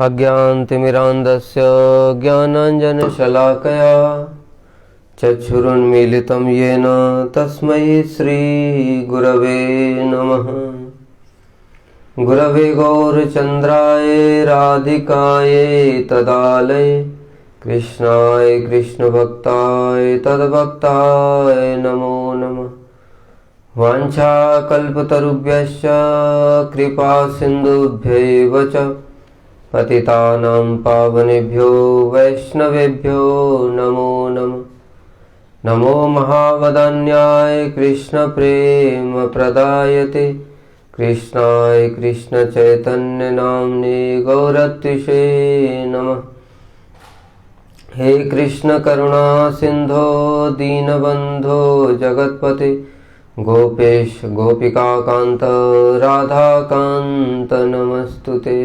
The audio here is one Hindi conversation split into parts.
अज्ञानतिमिरान्धस्य ज्ञानाञ्जनशलाकया चक्षुरुन्मीलितं येन तस्मै श्रीगुरवे नमः। गुरवे गौरचन्द्राय राधिकाय तदालये कृष्णाय कृष्णभक्ताय तद्भक्ताय नमो नमः। वाञ्छाकल्पतरुभ्यश्च कृपा सिन्धुभ्यैव च पतितानां पावनेभ्यो वैष्णवेभ्यो नमो नमः। नमो महावदान्याय कृष्णप्रेमप्रदायते कृष्णाय कृष्णचैतन्यनाम्ने गौरत्विषे नमः। हे कृष्ण करुणा सिंधो दीनबंधो जगत्पते गोपेश गोपिकाकांत राधाकांत नमस्तुते।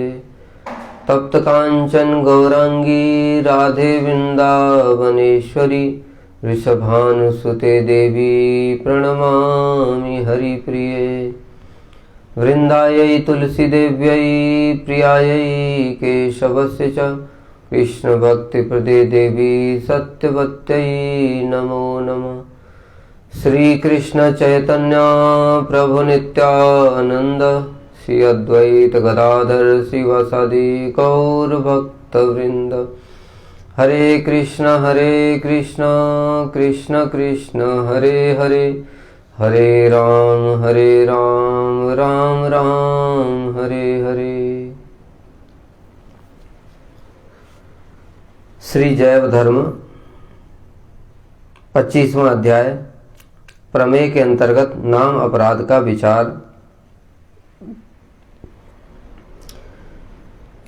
तप्त कांचन गौरांगी राधे वृंदावनेश्वरी वृषभानुसुते देवी प्रणमामि हरिप्रिये। वृंदायै तुलसीदेव्यै प्रियायै केशवस्य च कृष्णभक्तिप्रदे देवी सत्यवत्यै नमो नमः। श्रीकृष्ण चैतन्य प्रभु नित्यानंद श्री अद्वैत गदाधर शिवासादि गौर भक्तवृंद। हरे कृष्ण कृष्ण कृष्ण हरे हरे हरे राम राम राम हरे हरे। श्री जैव धर्म 25वां अध्याय प्रमेय के अंतर्गत नाम अपराध का विचार।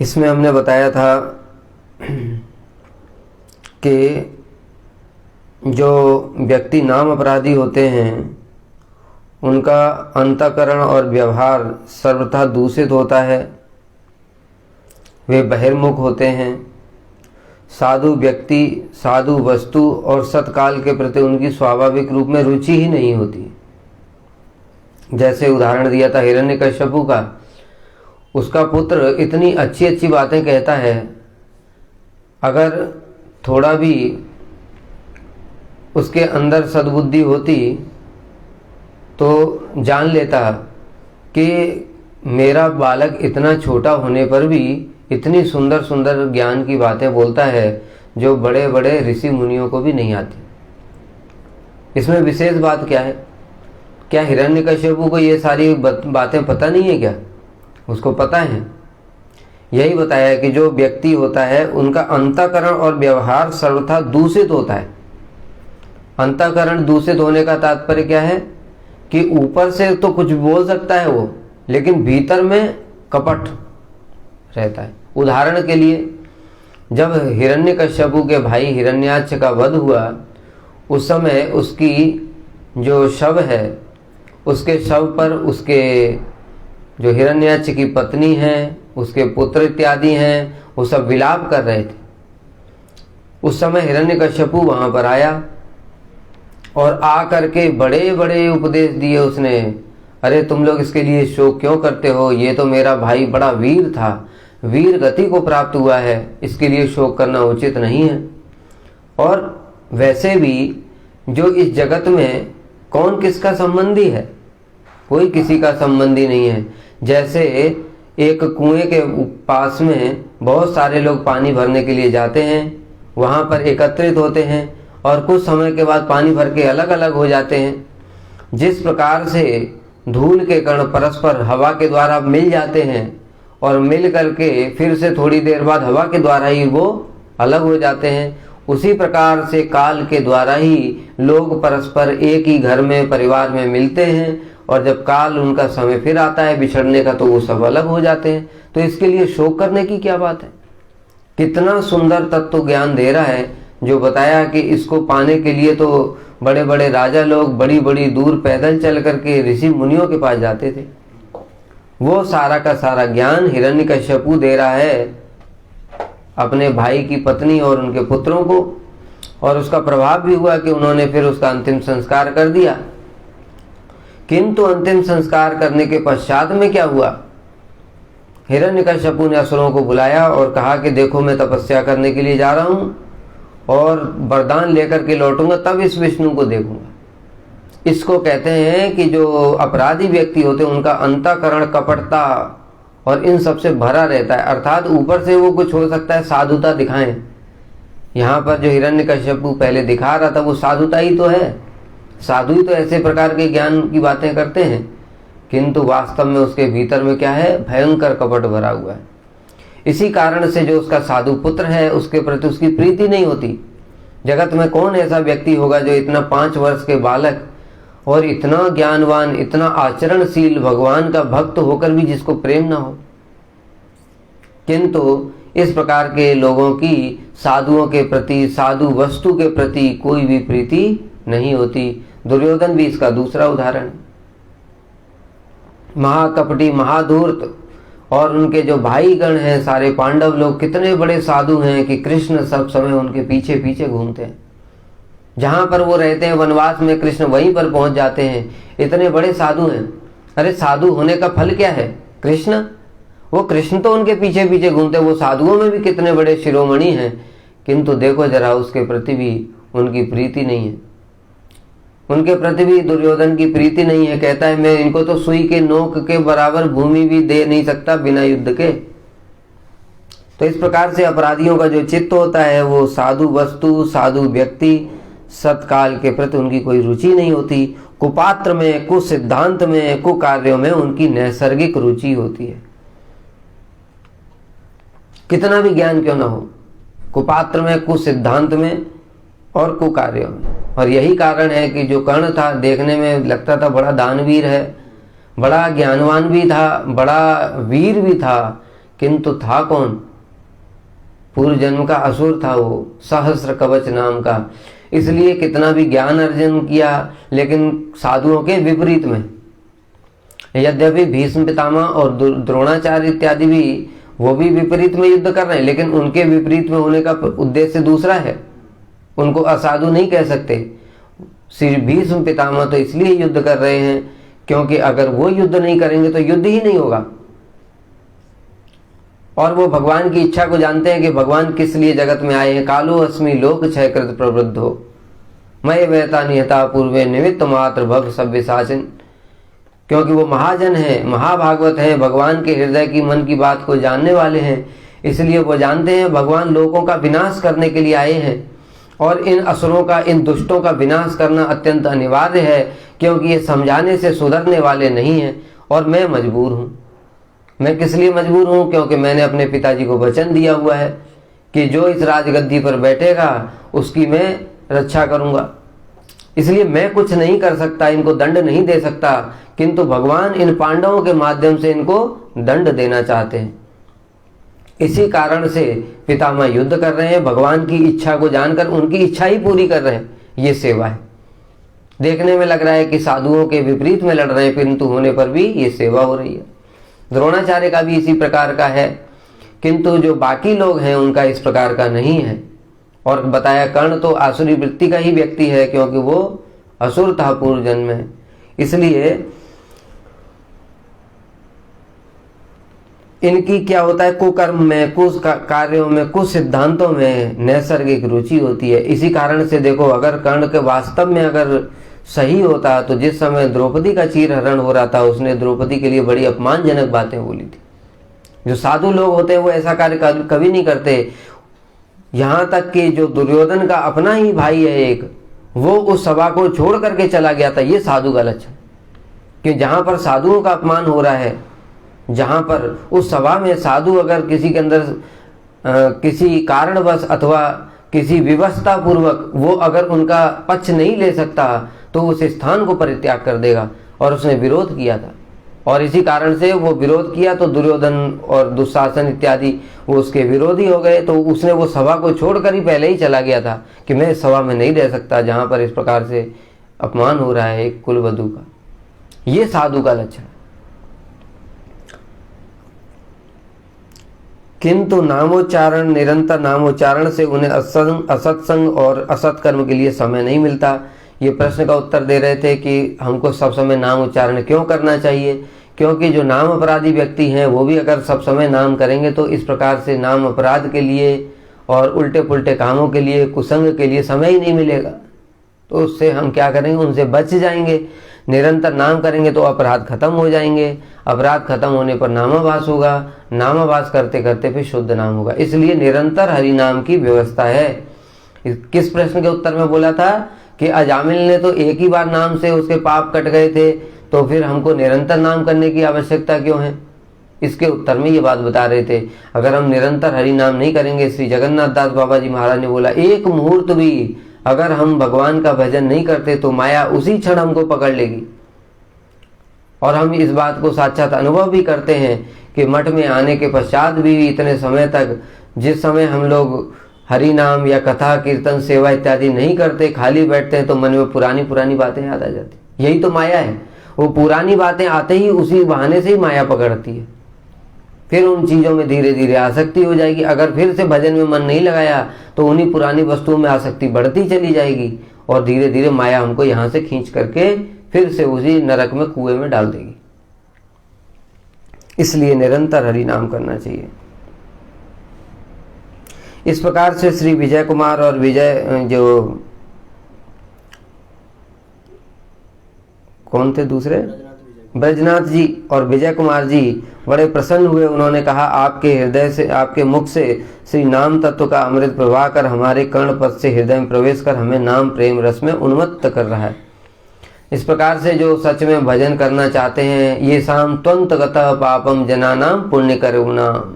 इसमें हमने बताया था कि जो व्यक्ति नाम अपराधी होते हैं उनका अंतःकरण और व्यवहार सर्वथा दूषित होता है। वे बहिर्मुख होते हैं। साधु व्यक्ति, साधु वस्तु और सत्काल के प्रति उनकी स्वाभाविक रूप में रुचि ही नहीं होती। जैसे उदाहरण दिया था हिरण्यकश्यपु का, उसका पुत्र इतनी अच्छी अच्छी बातें कहता है, अगर थोड़ा भी उसके अंदर सद्बुद्धि होती तो जान लेता कि मेरा बालक इतना छोटा होने पर भी इतनी सुंदर सुंदर ज्ञान की बातें बोलता है जो बड़े बड़े ऋषि मुनियों को भी नहीं आती। इसमें विशेष बात क्या है? क्या हिरण्यकश्यपु को ये सारी बातें पता नहीं है क्या? उसको पता है। यही बताया कि जो व्यक्ति होता है उनका अंतःकरण और व्यवहार सर्वथा दूषित होता है। अंतःकरण दूषित होने का तात्पर्य क्या है कि ऊपर से तो कुछ बोल सकता है वो, लेकिन भीतर में कपट रहता है। उदाहरण के लिए, जब हिरण्यकश्यपु के भाई हिरण्याक्ष का वध हुआ, उस समय उसकी जो शव है, उसके शव पर उसके जो हिरण्याक्ष की पत्नी है, उसके पुत्र इत्यादि हैं, वो सब विलाप कर रहे थे। उस समय हिरण्यकश्यपु वहां पर आया और आकर के बड़े बड़े उपदेश दिए उसने। अरे तुम लोग इसके लिए शोक क्यों करते हो? ये तो मेरा भाई बड़ा वीर था, वीर गति को प्राप्त हुआ है, इसके लिए शोक करना उचित नहीं है। और वैसे भी जो इस जगत में कौन किसका संबंधी है? कोई किसी का संबंधी नहीं है। जैसे एक कुएं के पास में बहुत सारे लोग पानी भरने के लिए जाते हैं, वहां पर एकत्रित होते हैं और कुछ समय के बाद पानी भर के अलग अलग हो जाते हैं। जिस प्रकार से धूल के कण परस्पर हवा के द्वारा मिल जाते हैं और मिल करके फिर से थोड़ी देर बाद हवा के द्वारा ही वो अलग हो जाते हैं, उसी प्रकार से काल के द्वारा ही लोग परस्पर एक ही घर में, परिवार में मिलते हैं, और जब काल उनका समय फिर आता है बिछड़ने का तो वो सब अलग हो जाते हैं। तो इसके लिए शोक करने की क्या बात है? कितना सुंदर तत्व ज्ञान दे रहा है, जो बताया कि इसको पाने के लिए तो बड़े बड़े राजा लोग बड़ी बड़ी दूर पैदल चल करके ऋषि मुनियों के पास जाते थे। वो सारा का सारा ज्ञान हिरण्यकश्यपु दे रहा है अपने भाई की पत्नी और उनके पुत्रों को, और उसका प्रभाव भी हुआ कि उन्होंने फिर उसका अंतिम संस्कार कर दिया। किंतु अंतिम संस्कार करने के पश्चात में क्या हुआ हिरण्यकश्यपु ने असुरों को बुलाया और कहा कि देखो मैं तपस्या करने के लिए जा रहा हूँ और वरदान लेकर के लौटूंगा, तब इस विष्णु को देखूंगा। इसको कहते हैं कि जो अपराधी व्यक्ति होते हैं उनका अंतःकरण कपटता और इन सबसे भरा रहता है, अर्थात ऊपर से वो कुछ हो सकता है साधुता दिखाएं। यहाँ पर जो हिरण्यकश्यपु पहले दिखा रहा था वो साधुता ही तो है, साधु ही तो ऐसे प्रकार के ज्ञान की बातें करते हैं, किंतु वास्तव में उसके भीतर में क्या है, भयंकर कपट भरा हुआ है। इसी कारण से जो उसका साधु पुत्र है उसके प्रति उसकी प्रीति नहीं होती। जगत में कौन ऐसा व्यक्ति होगा जो इतना 5 वर्ष के बालक और इतना ज्ञानवान, इतना आचरणशील, भगवान का भक्त होकर भी जिसको प्रेम ना हो। किंतु इस प्रकार के लोगों की साधुओं के प्रति, साधु वस्तु के प्रति कोई भी प्रीति नहीं होती। दुर्योधन भी इसका दूसरा उदाहरण है। महाकपटी, महाधूर्त और उनके जो भाईगण हैं सारे पांडव लोग कितने बड़े साधु हैं कि कृष्ण सब समय उनके पीछे पीछे घूमते हैं। जहां पर वो रहते हैं वनवास में कृष्ण वहीं पर पहुंच जाते हैं, इतने बड़े साधु हैं। अरे साधु होने का फल क्या है? कृष्ण, वो कृष्ण तो उनके पीछे पीछे घूमते हैं। वो साधुओं में भी कितने बड़े शिरोमणि हैं, किंतु देखो जरा उसके प्रति भी उनकी प्रीति नहीं है, उनके प्रति भी दुर्योधन की प्रीति नहीं है। कहता है मैं इनको तो सुई के नोक के बराबर भूमि भी दे नहीं सकता बिना युद्ध के। तो इस प्रकार से अपराधियों का जो चित्त होता है वो साधु वस्तु, साधु व्यक्ति, सत्काल के प्रति उनकी कोई रुचि नहीं होती। कुपात्र में, कुसिद्धांत में, कुकार्यों में उनकी नैसर्गिक रुचि होती है। कितना भी ज्ञान क्यों ना हो, कुपात्र में, कुसिद्धांत में और कुकार्यों में। और यही कारण है कि जो कर्ण था देखने में लगता था बड़ा दानवीर है, बड़ा ज्ञानवान भी था, बड़ा वीर भी था, किंतु था कौन? पूर्व जन्म का असुर था वो, सहस्र कवच नाम का। इसलिए कितना भी ज्ञान अर्जन किया लेकिन साधुओं के विपरीत में। यद्यपि भीष्म पितामह और द्रोणाचार्य इत्यादि भी वो भी विपरीत में युद्ध कर रहे हैं, लेकिन उनके विपरीत में होने का उद्देश्य दूसरा है। उनको असाधु नहीं कह सकते। श्री भीष्म पितामह तो इसलिए युद्ध कर रहे हैं क्योंकि अगर वो युद्ध नहीं करेंगे तो युद्ध ही नहीं होगा। और वो भगवान की इच्छा को जानते हैं कि भगवान किस लिए जगत में आए हैं। कालो अस्मि लोक क्षय कृत प्रवृद्धो मय वैता निहता पूर्वे निमित्त मात्र भव सभ्य शासन। क्योंकि वो महाजन है, महाभागवत है, भगवान के हृदय की मन की बात को जानने वाले हैं, इसलिए वो जानते हैं भगवान लोगों का विनाश करने के लिए आए हैं और इन असुरों का, इन दुष्टों का विनाश करना अत्यंत अनिवार्य है, क्योंकि ये समझाने से सुधरने वाले नहीं हैं। और मैं मजबूर हूँ। मैं किस लिए मजबूर हूँ? क्योंकि मैंने अपने पिताजी को वचन दिया हुआ है कि जो इस राजगद्दी पर बैठेगा उसकी मैं रक्षा करूँगा। इसलिए मैं कुछ नहीं कर सकता, इनको दंड नहीं दे सकता, किंतु भगवान इन पांडवों के माध्यम से इनको दंड देना चाहते हैं। इसी कारण से पितामह युद्ध कर रहे हैं, भगवान की इच्छा को जानकर उनकी इच्छा ही पूरी कर रहे हैं। ये सेवा है। देखने में लग रहा है कि साधुओं के विपरीत में लड़ रहे हैं, किंतु होने पर भी ये सेवा हो रही है। द्रोणाचार्य का भी इसी प्रकार का है, किंतु जो बाकी लोग हैं उनका इस प्रकार का नहीं है। और बताया कर्ण तो आसुरी वृत्ति का ही व्यक्ति है, क्योंकि वो असुर था पूर्व जन्म में। इसलिए इनकी क्या होता है, कुकर्म में, कुछ कार्यों में, कुछ सिद्धांतों में नैसर्गिक रुचि होती है। इसी कारण से देखो, अगर कर्ण के वास्तव में अगर सही होता तो जिस समय द्रौपदी का चीरहरण हो रहा था उसने द्रौपदी के लिए बड़ी अपमानजनक बातें बोली थी। जो साधु लोग होते हैं वो ऐसा कार्य कभी नहीं करते। यहाँ तक कि जो दुर्योधन का अपना ही भाई है एक, वो उस सभा को छोड़ करके चला गया था। ये साधु का लक्षण, कि जहाँ पर साधुओं का अपमान हो रहा है, जहाँ पर उस सभा में साधु अगर किसी के अंदर किसी कारणवश अथवा किसी विवशता पूर्वक वो अगर उनका पक्ष नहीं ले सकता तो उस स्थान को परित्याग कर देगा। और उसने विरोध किया था, और इसी कारण से वो विरोध किया तो दुर्योधन और दुशासन इत्यादि वो उसके विरोधी हो गए। तो उसने वो सभा को छोड़कर ही पहले ही चला गया था कि मैं इस सभा में नहीं रह सकता जहाँ पर इस प्रकार से अपमान हो रहा है एक कुलवधू का। ये साधु का लक्षण। किंतु नामोच्चारण, निरंतर नामोच्चारण से उन्हें असत्संग और असत्कर्म के लिए समय नहीं मिलता। ये प्रश्न का उत्तर दे रहे थे कि हमको सब समय नाम उच्चारण क्यों करना चाहिए, क्योंकि जो नाम अपराधी व्यक्ति हैं वो भी अगर सब समय नाम करेंगे तो इस प्रकार से नाम अपराध के लिए और उल्टे पुल्टे कामों के लिए, कुसंग के लिए समय ही नहीं मिलेगा। तो उससे हम क्या करेंगे, उनसे बच जाएंगे। निरंतर नाम करेंगे तो अपराध खत्म हो जाएंगे, अपराध खत्म होने पर नामाभास होगा, नामाभास करते करते फिर शुद्ध नाम होगा। इसलिए निरंतर हरि नाम की व्यवस्था है। किस प्रश्न के उत्तर में बोला था कि अजामिल ने तो एक ही बार नाम से उसके पाप कट गए थे, तो फिर हमको निरंतर नाम करने की आवश्यकता क्यों है? इसके उत्तर में ये बात बता रहे थे, अगर हम निरंतर हरि नाम नहीं करेंगे, श्री जगन्नाथ दास बाबा जी महाराज ने बोला, एक मुहूर्त भी अगर हम भगवान का भजन नहीं करते तो माया उसी क्षण हमको पकड़ लेगी। और हम इस बात को साक्षात अनुभव भी करते हैं कि मठ में आने के पश्चात भी इतने समय तक, जिस समय हम लोग हरि नाम या कथा कीर्तन सेवा इत्यादि नहीं करते, खाली बैठते हैं, तो मन में पुरानी पुरानी बातें याद आ जाती। यही तो माया है, वो पुरानी बातें आते ही उसी बहाने से ही माया पकड़ती है। फिर उन चीज़ों में धीरे धीरे आसक्ति हो जाएगी। अगर फिर से भजन में मन नहीं लगाया तो उन्हीं पुरानी वस्तुओं में आसक्ति बढ़ती चली जाएगी और धीरे धीरे माया हमको यहाँ से खींच करके फिर से उसी नरक में, कुएं में डाल देगी। इसलिए निरंतर हरि नाम करना चाहिए। इस प्रकार से श्री विजय कुमार और विजय जो कौन थे दूसरे, ब्रजनाथ जी और विजय कुमार जी बड़े प्रसन्न हुए। उन्होंने कहा, आपके हृदय से, आपके मुख से श्री नाम तत्व का अमृत प्रवाह कर हमारे कर्णपथ से हृदय में प्रवेश कर हमें नाम प्रेम रस में उन्मत्त कर रहा है। इस प्रकार से जो सच में भजन करना चाहते हैं, ये शाम त्वंत गतः पापम जनानाम पुण्य करुणाम,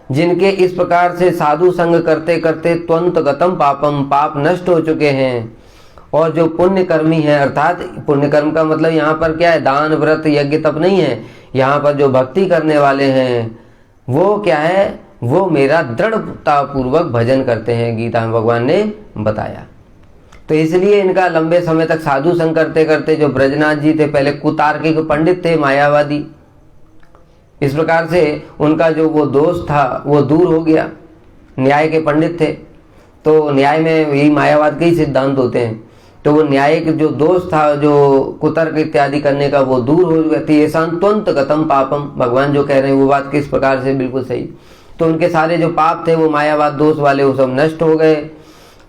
जिनके इस प्रकार से साधु संग करते करते त्वंत गतम पापम, पाप नष्ट हो चुके हैं, और जो पुण्य कर्मी है, अर्थात पुण्य कर्म का मतलब यहाँ पर क्या है, दान व्रत यज्ञ तप नहीं है, यहाँ पर जो भक्ति करने वाले हैं वो क्या है, वो मेरा दृढ़ता पूर्वक भजन करते हैं, गीता में भगवान ने बताया। तो इसलिए इनका लंबे समय तक साधु संग करते करते, जो ब्रजनाथ जी थे पहले कुतार्किक पंडित थे, मायावादी, इस प्रकार से उनका जो वो दोष था वो दूर हो गया। न्याय के पंडित थे, तो न्याय में यही मायावाद के ही सिद्धांत होते हैं, तो वो न्याय के जो दोष था, जो कुतर्क इत्यादि करने का, वो दूर हो गया। ये सांत्वंत गतम पापम, भगवान जो कह रहे हैं वो बात किस प्रकार से बिल्कुल सही। तो उनके सारे जो पाप थे वो मायावाद दोष वाले, वो सब नष्ट हो गए।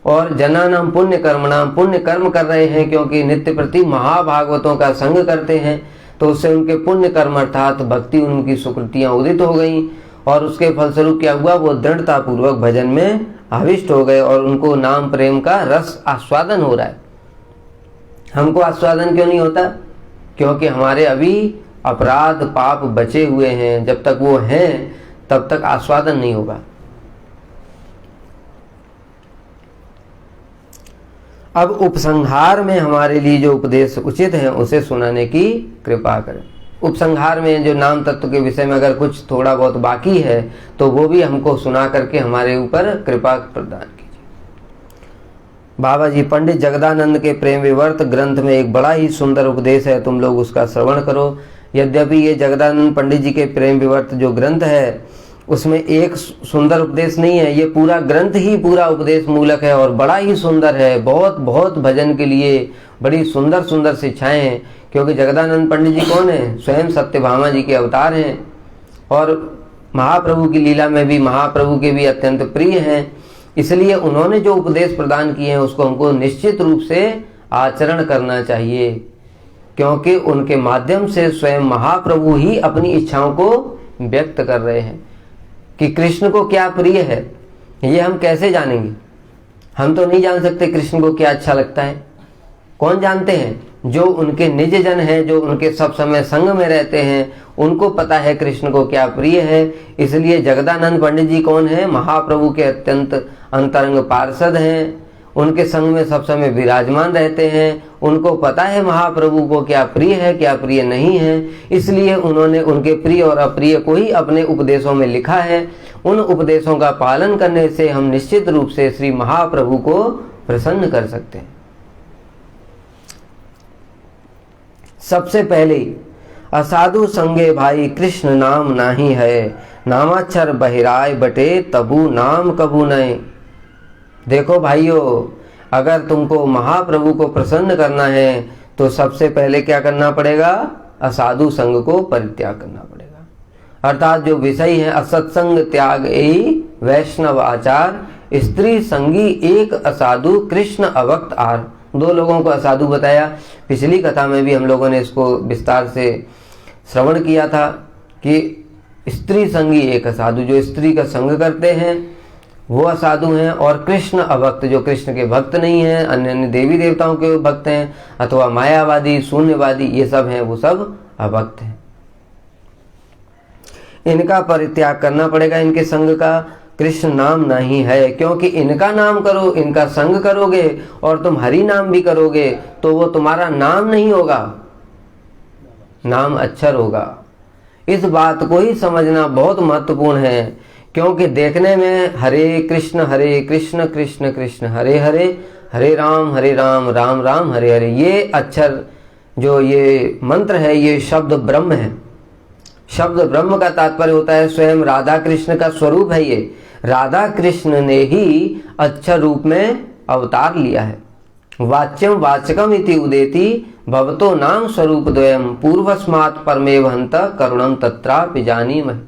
और जनानाम पुण्य कर्मणाम, पुण्य कर्म कर रहे हैं क्योंकि नित्य प्रति महाभागवतों का संग करते हैं, तो उससे उनके पुण्य कर्म अर्थात भक्ति, उनकी सुकृतियां उदित हो गई और उसके फलस्वरूप क्या हुआ, वो दृढ़ता पूर्वक भजन में आविष्ट हो गए और उनको नाम प्रेम का रस आस्वादन हो रहा है। हमको आस्वादन क्यों नहीं होता? क्योंकि हमारे अभी अपराध पाप बचे हुए हैं। जब तक वो हैं तब तक आस्वादन नहीं होगा। अब उपसंहार में हमारे लिए जो उपदेश उचित है उसे सुनाने की कृपा करें। उपसंहार में जो नाम तत्व के विषय में अगर कुछ थोड़ा बहुत बाकी है तो वो भी हमको सुना करके हमारे ऊपर कृपा प्रदान कीजिए। बाबा जी पंडित जगदानंद के प्रेम विवर्त ग्रंथ में एक बड़ा ही सुंदर उपदेश है, तुम लोग उसका श्रवण करो। यद्यपि ये जगदानंद पंडित जी के प्रेम विवर्त जो ग्रंथ है उसमें एक सुंदर उपदेश नहीं है, ये पूरा ग्रंथ ही पूरा उपदेश मूलक है और बड़ा ही सुंदर है। बहुत बहुत भजन के लिए बड़ी सुंदर सुंदर शिक्षाएं हैं, क्योंकि जगदानंद पंडित जी कौन है? स्वयं सत्यभामा जी के अवतार हैं और महाप्रभु की लीला में भी महाप्रभु के भी अत्यंत प्रिय हैं। इसलिए उन्होंने जो उपदेश प्रदान किए हैं उसको हमको निश्चित रूप से आचरण करना चाहिए, क्योंकि उनके माध्यम से स्वयं महाप्रभु ही अपनी इच्छाओं को व्यक्त कर रहे हैं। कि कृष्ण को क्या प्रिय है ये हम कैसे जानेंगे? हम तो नहीं जान सकते कृष्ण को क्या अच्छा लगता है। कौन जानते हैं? जो उनके निज जन हैं, जो उनके सब समय संग में रहते हैं, उनको पता है कृष्ण को क्या प्रिय है। इसलिए जगदानंद पंडित जी कौन है? महाप्रभु के अत्यंत अंतरंग पार्षद हैं, उनके संग में सब समय विराजमान रहते हैं। उनको पता है महाप्रभु को क्या प्रिय है क्या प्रिय नहीं है, इसलिए उन्होंने उनके प्रिय और अप्रिय को ही अपने उपदेशों में लिखा है। उन उपदेशों का पालन करने से हम निश्चित रूप से श्री महाप्रभु को प्रसन्न कर सकते हैं। सबसे पहले असाधु संगे भाई कृष्ण नाम नाही है, नामाक्षर बहिराय बटे तबु नाम कबू नए। देखो भाइयों, अगर तुमको महाप्रभु को प्रसन्न करना है तो सबसे पहले क्या करना पड़ेगा? असाधु संग को परित्याग करना पड़ेगा। अर्थात जो विषय है असत्संग त्याग एई वैष्णव आचार, स्त्री संगी एक असाधु कृष्ण अवक्त आर। दो लोगों को असाधु बताया। पिछली कथा में भी हम लोगों ने इसको विस्तार से श्रवण किया था कि स्त्री संगी एक असाधु, जो स्त्री का संग करते हैं वो असाधु हैं, और कृष्ण अभक्त, जो कृष्ण के भक्त नहीं हैं, अन्य अन्य देवी देवताओं के भक्त हैं, अथवा मायावादी शून्यवादी, ये सब हैं, वो सब अभक्त हैं। इनका परित्याग करना पड़ेगा, इनके संग का। कृष्ण नाम नहीं है, क्योंकि इनका नाम करो, इनका संग करोगे और तुम हरि नाम भी करोगे तो वो तुम्हारा नाम नहीं होगा, नाम अक्षर होगा। इस बात को ही समझना बहुत महत्वपूर्ण है, क्योंकि देखने में हरे कृष्ण कृष्ण कृष्ण हरे हरे, हरे राम राम राम हरे हरे, ये अक्षर जो ये मंत्र है ये शब्द ब्रह्म है। शब्द ब्रह्म का तात्पर्य होता है स्वयं राधा कृष्ण का स्वरूप है। ये राधा कृष्ण ने ही अक्षर रूप में अवतार लिया है। वाच्यम वाचकम इति उदेति भवतो नाम स्वरूप द्वयम पूर्वस्मात् परमेव हंत करुणम तत्रापि जानीमहि,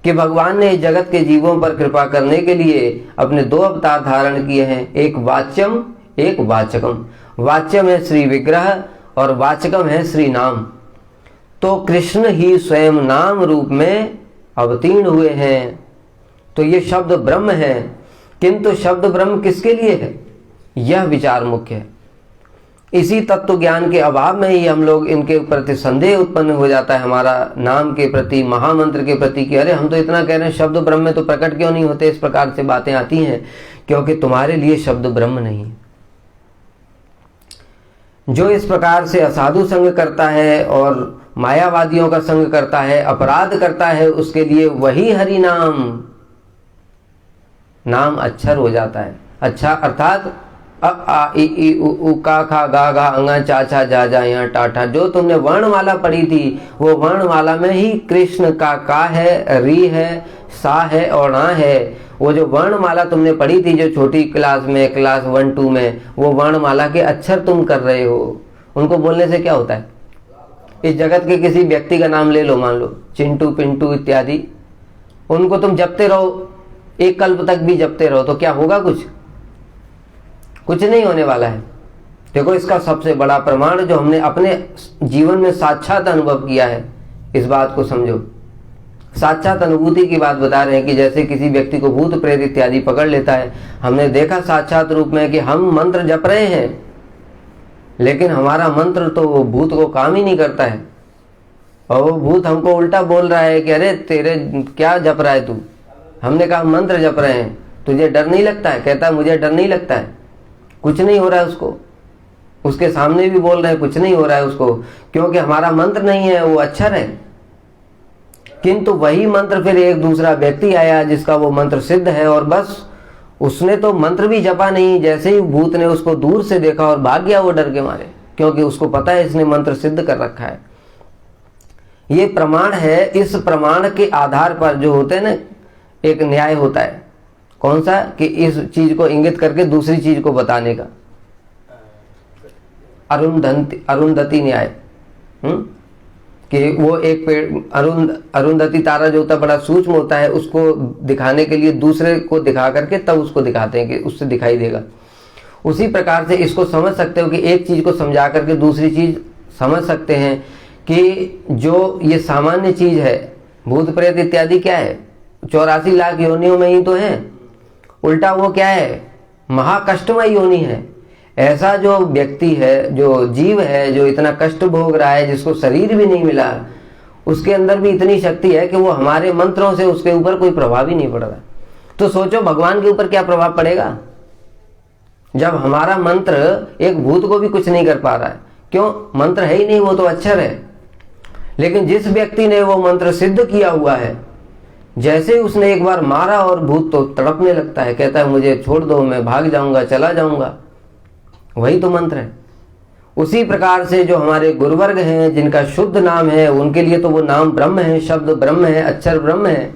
कि भगवान ने जगत के जीवों पर कृपा करने के लिए अपने दो अवतार धारण किए हैं, एक वाच्यम एक वाचकम। वाच्यम है श्री विग्रह और वाचकम है श्री नाम। तो कृष्ण ही स्वयं नाम रूप में अवतीर्ण हुए हैं, तो ये शब्द ब्रह्म है। किंतु शब्द ब्रह्म किसके लिए है, यह विचार मुख्य है। इसी तत्व ज्ञान के अभाव में ही हम लोग इनके प्रति संदेह उत्पन्न हो जाता है हमारा नाम के प्रति, महामंत्र के प्रति, कि अरे हम तो इतना कह रहे हैं शब्द ब्रह्म में तो प्रकट क्यों नहीं होते। इस प्रकार से बातें आती हैं, क्योंकि तुम्हारे लिए शब्द ब्रह्म नहीं है। जो इस प्रकार से असाधु संग करता है और मायावादियों का संग करता है, अपराध करता है, उसके लिए वही हरि नाम अक्षर हो जाता है। अच्छा अर्थात अ आ इ ई उ ऊ का खा गा घा अंगा चा छा जा जा यहाँ टाठा, जो तुमने वर्णमाला पढ़ी थी वो वर्णमाला में ही कृष्ण का है, री है, सा है और ना है। वो जो वर्णमाला तुमने पढ़ी थी जो छोटी क्लास में, क्लास 1-2 में, वो वर्णमाला के अक्षर तुम कर रहे हो। उनको बोलने से क्या होता है? इस जगत के किसी व्यक्ति का नाम ले लो, मान लो चिंटू पिंटू इत्यादि, उनको तुम जपते रहो, एक कल्प तक भी जपते रहो, तो क्या होगा? कुछ नहीं होने वाला है। देखो इसका सबसे बड़ा प्रमाण जो हमने अपने जीवन में साक्षात अनुभव किया है, इस बात को समझो। साक्षात अनुभूति की बात बता रहे हैं कि जैसे किसी व्यक्ति को भूत प्रेत इत्यादि पकड़ लेता है, हमने देखा साक्षात रूप में कि हम मंत्र जप रहे हैं, लेकिन हमारा मंत्र तो वो भूत को काम ही नहीं करता है, और वो भूत हमको उल्टा बोल रहा है कि अरे तेरे क्या जप रहा है तू। हमने कहा मंत्र जप रहे हैं, तुझे डर नहीं लगता है? कहता है मुझे डर नहीं लगता है। कुछ नहीं हो रहा है उसको, उसके सामने भी बोल रहे हैं कुछ नहीं हो रहा है उसको, क्योंकि हमारा मंत्र नहीं है, वो अक्षर है। किंतु वही मंत्र फिर एक दूसरा व्यक्ति आया जिसका वो मंत्र सिद्ध है, और बस उसने तो मंत्र भी जपा नहीं, जैसे ही भूत ने उसको दूर से देखा और भाग गया वो डर के मारे, क्योंकि उसको पता है इसने मंत्र सिद्ध कर रखा है। ये प्रमाण है। इस प्रमाण के आधार पर जो होते हैं ना, एक न्याय होता है। कौन सा? कि इस चीज को इंगित करके दूसरी चीज को बताने का, अरुंधति न्याय। कि वो एक पेड़ अरुंधति तारा जो होता है बड़ा सूक्ष्म होता है, उसको दिखाने के लिए दूसरे को दिखा करके तब उसको दिखाते हैं कि उससे दिखाई देगा। उसी प्रकार से इसको समझ सकते हो कि एक चीज को समझा करके दूसरी चीज समझ सकते हैं कि जो ये सामान्य चीज है, भूत प्रेत इत्यादि क्या है, 84 लाख योनियों में ही तो है। उल्टा वो क्या है? महाकष्टमय योनि है। ऐसा जो व्यक्ति है, जो जीव है, जो इतना कष्ट भोग रहा है, जिसको शरीर भी नहीं मिला, उसके अंदर भी इतनी शक्ति है कि वो हमारे मंत्रों से उसके ऊपर कोई प्रभाव ही नहीं पड़ रहा। तो सोचो भगवान के ऊपर क्या प्रभाव पड़ेगा जब हमारा मंत्र एक भूत को भी कुछ नहीं कर पा रहा है। क्यों? मंत्र है ही नहीं, वो तो अक्षर है। लेकिन जिस व्यक्ति ने वो मंत्र सिद्ध किया हुआ है, जैसे उसने एक बार मारा और भूत तो तड़पने लगता है, कहता है मुझे छोड़ दो, मैं भाग जाऊंगा, चला जाऊंगा। वही तो मंत्र है। उसी प्रकार से जो हमारे गुरुवर्ग हैं, जिनका शुद्ध नाम है, उनके लिए तो वो नाम ब्रह्म है, शब्द ब्रह्म है, अक्षर ब्रह्म है।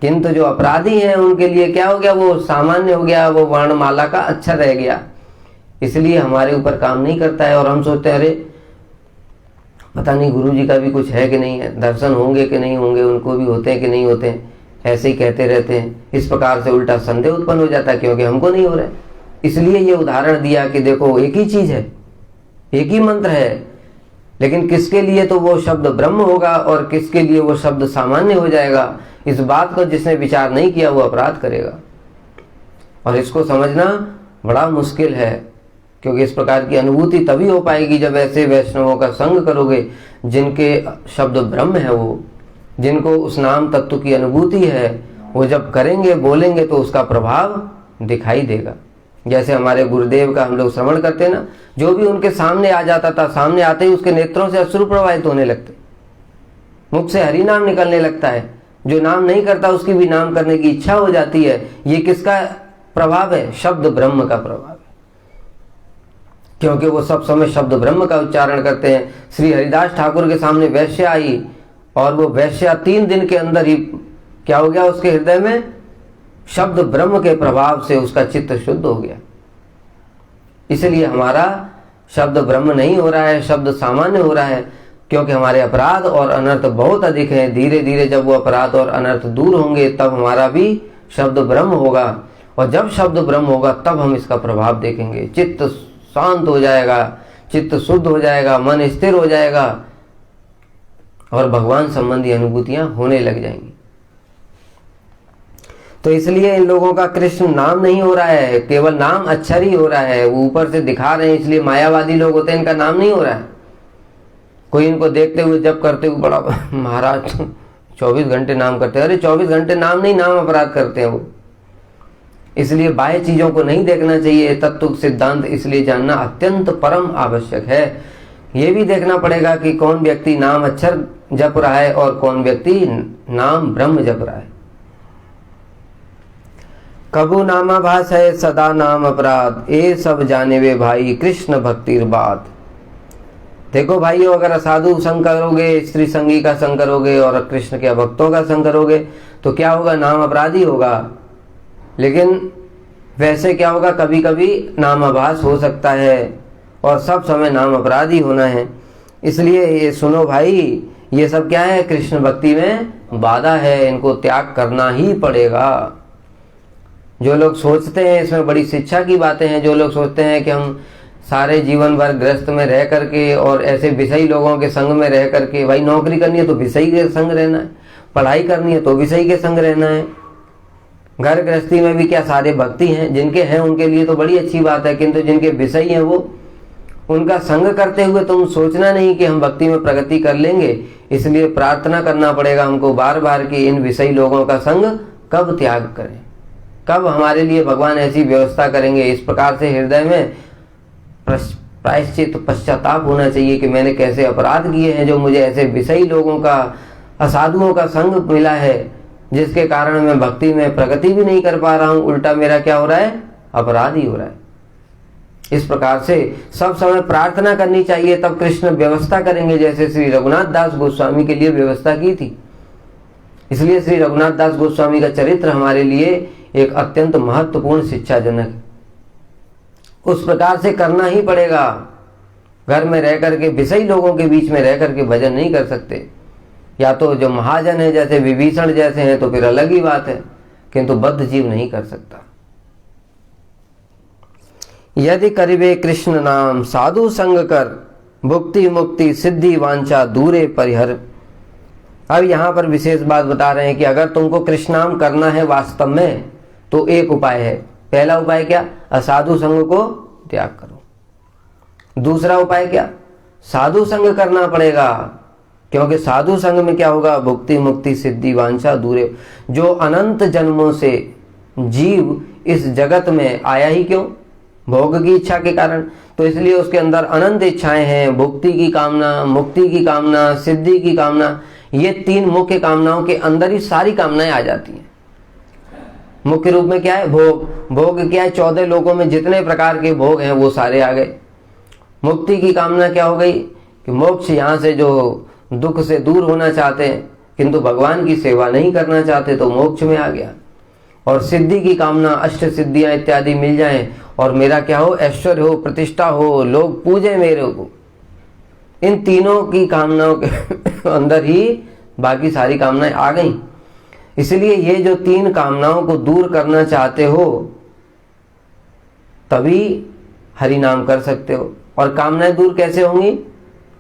किंतु जो अपराधी हैं उनके लिए क्या हो गया? वो सामान्य हो गया, वो वर्णमाला का अक्षर रह गया, इसलिए हमारे ऊपर काम नहीं करता है। और हम सोचते हैं अरे पता नहीं गुरु जी का भी कुछ है कि नहीं है, दर्शन होंगे कि नहीं होंगे, उनको भी होते हैं कि नहीं होते हैं, ऐसे ही कहते रहते हैं। इस प्रकार से उल्टा संदेह उत्पन्न हो जाता है, क्योंकि हमको नहीं हो रहा है। इसलिए ये उदाहरण दिया कि देखो एक ही चीज है, एक ही मंत्र है, लेकिन किसके लिए तो वो शब्द ब्रह्म होगा और किसके लिए वो शब्द सामान्य हो जाएगा, इस बात को जिसने विचार नहीं किया वो अपराध करेगा। और इसको समझना बड़ा मुश्किल है, क्योंकि इस प्रकार की अनुभूति तभी हो पाएगी जब ऐसे वैष्णवों का संग करोगे जिनके शब्द ब्रह्म है, वो जिनको उस नाम तत्व की अनुभूति है, वो जब करेंगे बोलेंगे तो उसका प्रभाव दिखाई देगा। जैसे हमारे गुरुदेव का हम लोग श्रवण करते हैं ना, जो भी उनके सामने आ जाता था, सामने आते ही उसके नेत्रों से अश्रु प्रवाहित होने लगते, मुख से हरि नाम निकलने लगता है। जो नाम नहीं करता उसकी भी नाम करने की इच्छा हो जाती है। ये किसका प्रभाव है? शब्द ब्रह्म का प्रभाव है, क्योंकि वो सब समय शब्द ब्रह्म का उच्चारण करते हैं। श्री हरिदास ठाकुर के सामने वैश्या आई और वो वैश्या 3 दिन के अंदर ही क्या हो गया, उसके हृदय में शब्द ब्रह्म के प्रभाव से उसका चित्त शुद्ध हो गया। इसलिए हमारा शब्द ब्रह्म नहीं हो रहा है, शब्द सामान्य हो रहा है, क्योंकि हमारे अपराध और अनर्थ बहुत अधिक हैं। धीरे धीरे जब वो अपराध और अनर्थ दूर होंगे तब हमारा भी शब्द ब्रह्म होगा, और जब शब्द ब्रह्म होगा तब हम इसका प्रभाव देखेंगे। चित्त शांत हो जाएगा, चित्त शुद्ध हो जाएगा, मन स्थिर हो जाएगा और भगवान संबंधी अनुभूतियां होने लग जाएंगी। तो इसलिए इन लोगों का कृष्ण नाम नहीं हो रहा है, केवल नाम अक्षर ही हो रहा है। वो ऊपर से दिखा रहे हैं, इसलिए मायावादी लोग होते हैं, इनका नाम नहीं हो रहा है। कोई इनको देखते हुए जब करते हुए बड़ा महाराज 24 घंटे नाम करते हैं। अरे 24 घंटे नाम नहीं, नाम अपराध करते हैं वो। इसलिए बाह्य चीजों को नहीं देखना चाहिए। तत्व सिद्धांत इसलिए जानना अत्यंत परम आवश्यक है। ये भी देखना पड़ेगा कि कौन व्यक्ति नाम अक्षर जप रहा है और कौन व्यक्ति नाम ब्रह्म जप रहा है। कबू नामाभास है सदा नाम अपराध, ए सब जाने वे भाई कृष्ण भक्तिर बात। देखो भाइयों, अगर असाधु संग करोगे, स्त्री संगी का संग करोगे और कृष्ण के भक्तों का संग करोगे तो क्या होगा? नाम अपराधी होगा। लेकिन वैसे क्या होगा, कभी कभी नामाभास हो सकता है और सब समय नाम अपराधी होना है। इसलिए ये सुनो भाई, ये सब क्या है? कृष्ण भक्ति में बाधा है, इनको त्याग करना ही पड़ेगा। जो लोग सोचते हैं, इसमें बड़ी शिक्षा की बातें हैं, जो लोग सोचते हैं कि हम सारे जीवन भर गृहस्थ में रह करके और ऐसे विषयी लोगों के संग में रह करके, भाई नौकरी करनी है तो विषयी के संग रहना है, पढ़ाई करनी है तो विषयी के संग रहना है, घर गृहस्थी में भी क्या सारे भक्ति हैं? जिनके हैं उनके लिए तो बड़ी अच्छी बात है, किंतु जिनके विषयी हैं वो उनका संग करते हुए तुम सोचना नहीं कि हम भक्ति में प्रगति कर लेंगे। इसलिए प्रार्थना करना पड़ेगा हमको बार बार कि इन विषयी लोगों का संग कब त्याग करें, कब हमारे लिए भगवान ऐसी व्यवस्था करेंगे। इस प्रकार से हृदय में प्रायश्चित पश्चाताप होना चाहिए कि मैंने कैसे अपराध किए हैं जो मुझे ऐसे विषयी लोगों का, असाधुओं का संग मिला है, जिसके कारण मैं भक्ति में प्रगति भी नहीं कर पा रहा हूं, उल्टा मेरा क्या हो रहा है? अपराध ही हो रहा है। इस प्रकार से सब समय प्रार्थना करनी चाहिए, तब कृष्ण व्यवस्था करेंगे, जैसे श्री रघुनाथ दास गोस्वामी के लिए व्यवस्था की थी। इसलिए श्री रघुनाथ दास गोस्वामी का चरित्र हमारे लिए एक अत्यंत महत्वपूर्ण शिक्षाजनक है। उस प्रकार से करना ही पड़ेगा। घर में रह करके, विषयी लोगों के बीच में रह करके भजन नहीं कर सकते। या तो जो महाजन है, जैसे विभीषण जैसे हैं, तो फिर अलग ही बात है, किंतु बद्ध जीव नहीं कर सकता। यदि करिबे कृष्ण नाम साधु संग कर, भुक्ति मुक्ति सिद्धि वांछा दूरे परिहर। अब यहां पर विशेष बात बता रहे हैं कि अगर तुमको कृष्ण नाम करना है वास्तव में तो एक उपाय है। पहला उपाय क्या? असाधु संग को त्याग करो। दूसरा उपाय क्या? साधु संग करना पड़ेगा, क्योंकि साधु संग में क्या होगा? भुक्ति मुक्ति सिद्धि वांछा दूरे। जो अनंत जन्मों से जीव इस जगत में आया ही क्यों? भोग की इच्छा के कारण। तो इसलिए उसके अंदर अनंत इच्छाएं हैं, भुक्ति की कामना, मुक्ति की कामना, सिद्धि की कामना। ये 3 मुख्य कामनाओं के अंदर ही सारी कामनाएं आ जाती हैं। मुख्य रूप में क्या है? भोग। भोग क्या है? 14 लोकों में जितने प्रकार के भोग हैं वो सारे आ गए। मुक्ति की कामना क्या हो गई? कि मोक्ष, यहाँ से जो दुख से दूर होना चाहते हैं किंतु भगवान की सेवा नहीं करना चाहते, तो मोक्ष में आ गया। और सिद्धि की कामना, अष्ट सिद्धियां इत्यादि मिल जाएं और मेरा क्या हो? ऐश्वर्य हो, प्रतिष्ठा हो, लोग पूजे मेरे को। इन तीनों की कामनाओं के अंदर ही बाकी सारी कामनाएं आ गई। इसलिए ये जो 3 कामनाओं को दूर करना चाहते हो तभी हरि नाम कर सकते हो। और कामनाएं दूर कैसे होंगी?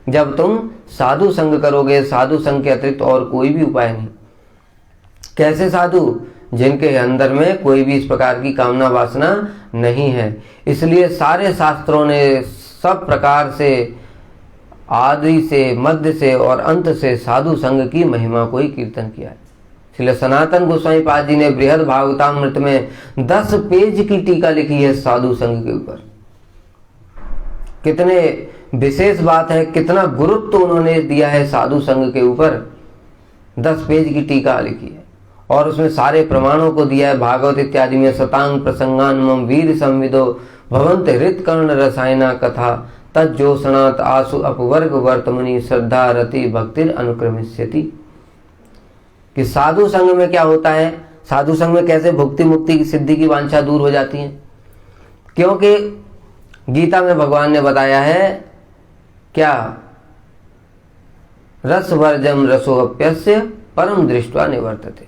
जब तुम साधु संग करोगे। साधु संग के अतिरिक्त और कोई भी उपाय नहीं। कैसे साधु? जिनके अंदर में कोई भी इस प्रकार की कामना वासना नहीं है। इसलिए सारे शास्त्रों ने सब प्रकार से, आदि से, मध्य से और अंत से साधु संग की महिमा को ही कीर्तन किया है। इसलिए सनातन गोस्वामी पाद जी ने बृहद भागवतामृत में 10 पेज की टीका लिखी है साधु संग के ऊपर। कितने विशेष बात है, कितना गुरुत्व उन्होंने दिया है साधु संग के ऊपर। 10 पेज की टीका लिखी है और उसमें सारे प्रमाणों को दिया है। भागवत इत्यादि में शतांग प्रसंगान्मम वीर संविदो भवंत हृत्कर्ण रसायना कथा तज्जोषणात् आसु अपवर्ग वर्तमनि श्रद्धा रति भक्तिर अनुक्रमिष्यति। कि साधु संग में क्या होता है, साधु संग में कैसे भुक्ति मुक्ति की सिद्धि की वांछा दूर हो जाती है। क्योंकि गीता में भगवान ने बताया है क्या, रस वर्जम रसोप्यस्य परम दृष्ट्वा निवर्तते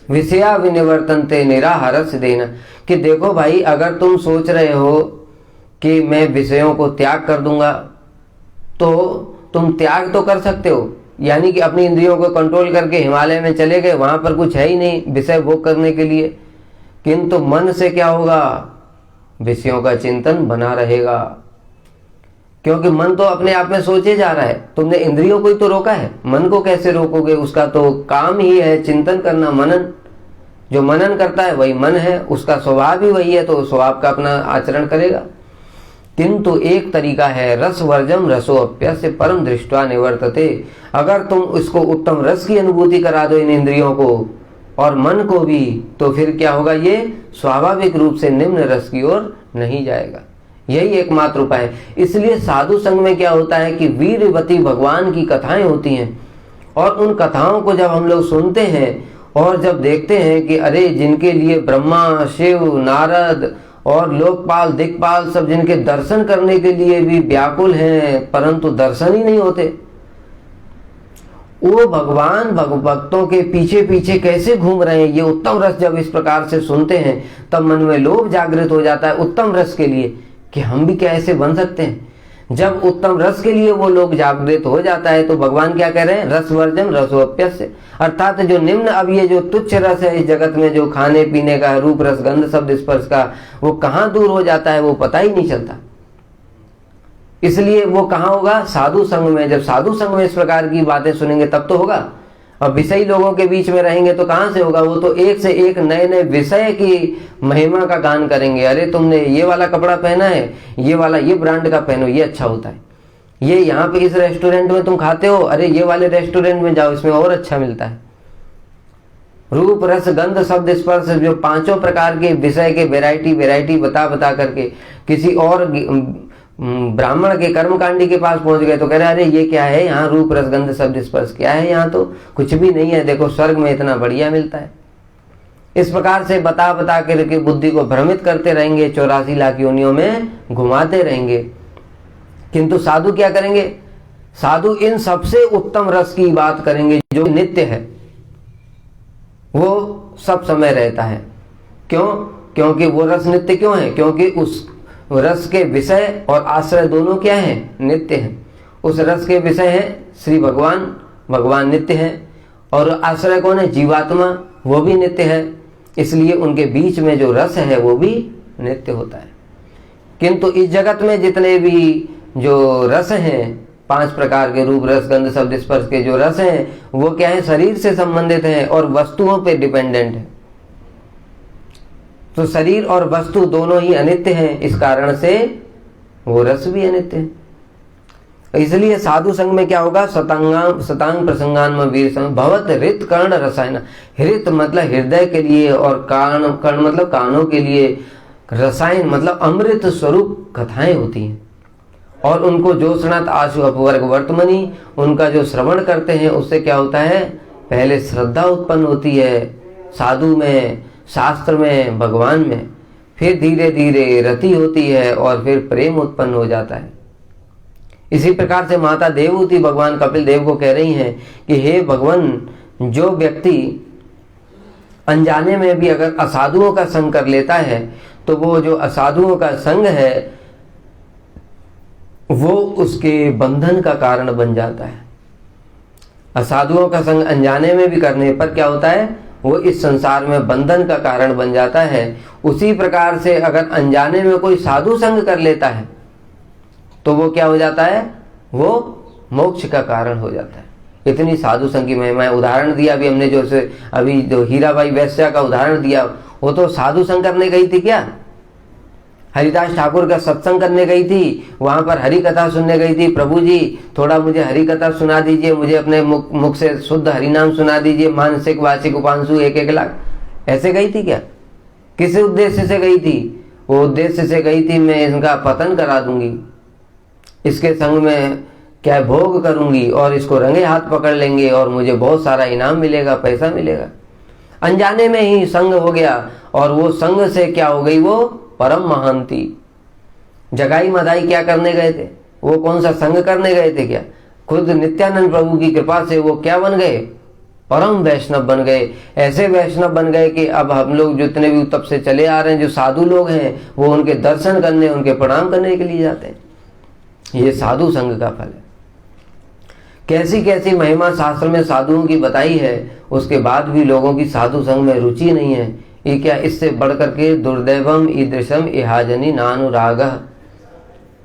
विषया विनिवर्तनते निराहारस देना। कि देखो भाई, अगर तुम सोच रहे हो कि मैं विषयों को त्याग कर दूंगा तो तुम त्याग तो कर सकते हो, यानी कि अपनी इंद्रियों को कंट्रोल करके हिमालय में चले गए, वहां पर कुछ है ही नहीं विषय भोग करने के लिए। किंतु मन से क्या होगा? विषयों का चिंतन बना रहेगा, क्योंकि मन तो अपने आप में सोचे जा रहा है। तुमने इंद्रियों को ही तो रोका है, मन को कैसे रोकोगे? उसका तो काम ही है चिंतन करना, मनन। जो मनन करता है वही मन है, उसका स्वभाव ही वही है, तो स्वभाव का अपना आचरण करेगा। किंतु एक तरीका है, रस वर्जम रसोप्यस्य परम दृष्ट्वा निवर्तते। अगर तुम उसको उत्तम रस की अनुभूति करा दो इन इंद्रियों को और मन को भी, तो फिर क्या होगा? ये स्वाभाविक रूप से निम्न रस की ओर नहीं जाएगा। यही एकमात्र उपाय है। इसलिए साधु संग में क्या होता है कि वीरवती भगवान की कथाएं होती हैं और उन कथाओं को जब हम लोग सुनते हैं और जब देखते हैं कि अरे, जिनके लिए ब्रह्मा, शिव, नारद और लोकपाल, दिक्पाल सब जिनके दर्शन करने के लिए भी व्याकुल हैं, परंतु दर्शन ही नहीं होते, वो भगवान भक्तों के पीछे पीछे कैसे घूम रहे हैं। ये उत्तम रस जब इस प्रकार से सुनते हैं तब मन में लोभ जागृत हो जाता है उत्तम रस के लिए, कि हम भी क्या ऐसे बन सकते हैं। जब उत्तम रस के लिए वो लोग जागृत हो जाता है तो भगवान क्या कह रहे हैं? रस वर्जम रसोप्यस्य, अर्थात जो निम्न, अब ये जो तुच्छ रस है इस जगत में, जो खाने पीने का, रूप रस गंध शब्द स्पर्श का, वो कहाँ दूर हो जाता है वो पता ही नहीं चलता। इसलिए वो कहाँ होगा? साधु संग में। जब साधु संग में इस प्रकार की बातें सुनेंगे तब तो होगा। अब विषयी लोगों के बीच में रहेंगे तो कहाँ से होगा? वो तो एक से एक नए नए विषय की महिमा का गान करेंगे। अरे, तुमने ये वाला कपड़ा पहना है, ये वाला, ये ब्रांड का पहनो, ये अच्छा होता है। ये यहाँ पे इस रेस्टोरेंट में तुम खाते हो, अरे ये वाले रेस्टोरेंट में जाओ, इसमें और अच्छा मिलता है। रूप रस गंध शब्द स्पर्श, जो 5 प्रकार के विषय के वैरायटी बता बता करके किसी और ब्राह्मण के कर्मकांडी के पास पहुंच गए तो कह रहे अरे ये क्या है यहाँ, रूप रस गंध शब्द स्पर्श क्या है, यहाँ तो कुछ भी नहीं है, देखो स्वर्ग में इतना बढ़िया मिलता है। इस प्रकार से बता बता करके बुद्धि को भ्रमित करते रहेंगे, 84 लाख योनियों में घुमाते रहेंगे। किंतु साधु क्या करेंगे? साधु इन सबसे उत्तम रस की बात करेंगे जो नित्य है, वो सब समय रहता है। क्यों? क्योंकि वो रस नित्य क्यों है? क्योंकि उस रस के विषय और आश्रय दोनों क्या है? नित्य है। उस रस के विषय है श्री भगवान, भगवान नित्य है, और आश्रय कौन है? जीवात्मा, वो भी नित्य है। इसलिए उनके बीच में जो रस है वो भी नित्य होता है। किंतु इस जगत में जितने भी जो रस हैं, 5 प्रकार के रूप रस गंध शब्द स्पर्श के जो रस हैं, वो क्या है? शरीर से संबंधित हैं और वस्तुओं पे डिपेंडेंट है। तो शरीर और वस्तु दोनों ही अनित्य हैं, इस कारण से वो रस भी अनित्य है। इसलिए साधु संग में क्या होगा? शतांग प्रसंगान वीर संग भवत हृत कर्ण रसायन। हृत मतलब हृदय के लिए और कर्ण मतलब कानों के लिए, रसायन मतलब अमृत स्वरूप कथाएं होती हैं। और उनको जो सुनत आशु अपवर्ग वर्तमनी, उनका जो श्रवण करते हैं उससे क्या होता है? पहले श्रद्धा उत्पन्न होती है साधु में, शास्त्र में, भगवान में, फिर धीरे धीरे रति होती है और फिर प्रेम उत्पन्न हो जाता है। इसी प्रकार से माता देवहूति भगवान कपिल देव को कह रही हैं कि हे भगवान, जो व्यक्ति अनजाने में भी अगर असाधुओं का संग कर लेता है तो वो जो असाधुओं का संग है वो उसके बंधन का कारण बन जाता है। असाधुओं का संग अनजाने में भी करने पर क्या होता है, वो इस संसार में बंधन का कारण बन जाता है। उसी प्रकार से अगर अनजाने में कोई साधु संग कर लेता है तो वो क्या हो जाता है, वो मोक्ष का कारण हो जाता है। इतनी साधु संग की महिमा है। उदाहरण दिया अभी हमने, जो अभी जो हीराबाई वैश्या का उदाहरण दिया, वो तो साधु संग करने गई थी क्या? हरिदास ठाकुर का सत्संग करने गई थी, वहां पर हरि कथा सुनने गई थी। प्रभु जी थोड़ा मुझे हरि कथा सुना दीजिए, मुझे अपने मुख से शुद्ध हरि नाम सुना दीजिए, मानसिक वार्षिक उपांशु 1-1 लाख, ऐसे गई थी क्या? किस उद्देश्य से गई थी? वो उद्देश्य से गई थी मैं इनका पतन करा दूंगी, इसके संग में क्या भोग करूंगी और इसको रंगे हाथ पकड़ लेंगे और मुझे बहुत सारा इनाम मिलेगा, पैसा मिलेगा। अनजाने में ही संग हो गया और वो संग से क्या हो गई, वो परम महांती। जगाई मदाई क्या करने गए थे? वो कौन सा संग करने गए थे क्या? खुद नित्यानंद प्रभु की कृपा से वो क्या बन गए, परम वैष्णव बन गए। ऐसे वैष्णव बन गए कि अब हम लोग जितने भी तब से चले आ रहे हैं, जो साधु लोग हैं, वो उनके दर्शन करने, उनके प्रणाम करने के लिए जाते हैं। ये साधु संग का फल है। कैसी कैसी महिमा शास्त्र में साधुओं की बताई है, उसके बाद भी लोगों की साधु संग में रुचि नहीं है। ये क्या, इससे बढ़कर के दुर्दैवम ईदृशम इहाजनी नानुराग,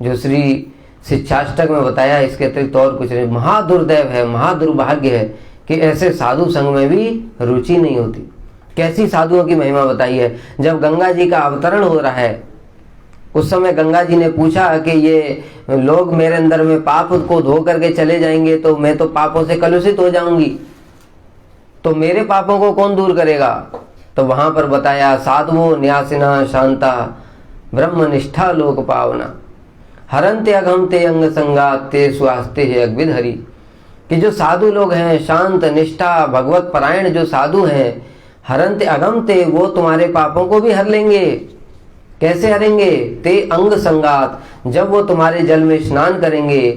जो श्री शिक्षाष्टक में बताया, इसके अतिरिक्त और कुछ नहीं। महादुर्दैव है, महादुर्भाग्य है कि ऐसे साधु संग में भी रुचि नहीं होती। कैसी साधुओं की महिमा बताई है। जब गंगा जी का अवतरण हो रहा है, उस समय गंगा जी ने पूछा कि ये लोग मेरे अंदर में पाप को धो करके चले जाएंगे तो मैं तो पापों से कलुषित हो जाऊंगी, तो मेरे पापों को कौन दूर करेगा? तो वहां पर बताया, साधुओं न्यासिना शांता ब्रह्मनिष्ठा लोक पावना हरंते अघम ते अंग संगात ते स्वास्थ्य है अग्विद हरि। कि जो साधु लोग हैं, शांत निष्ठा भगवत परायण जो साधु हैं, हरंते अघम ते, वो तुम्हारे पापों को भी हर लेंगे। कैसे हरेंगे? ते अंग संगात, जब वो तुम्हारे जल में स्नान करेंगे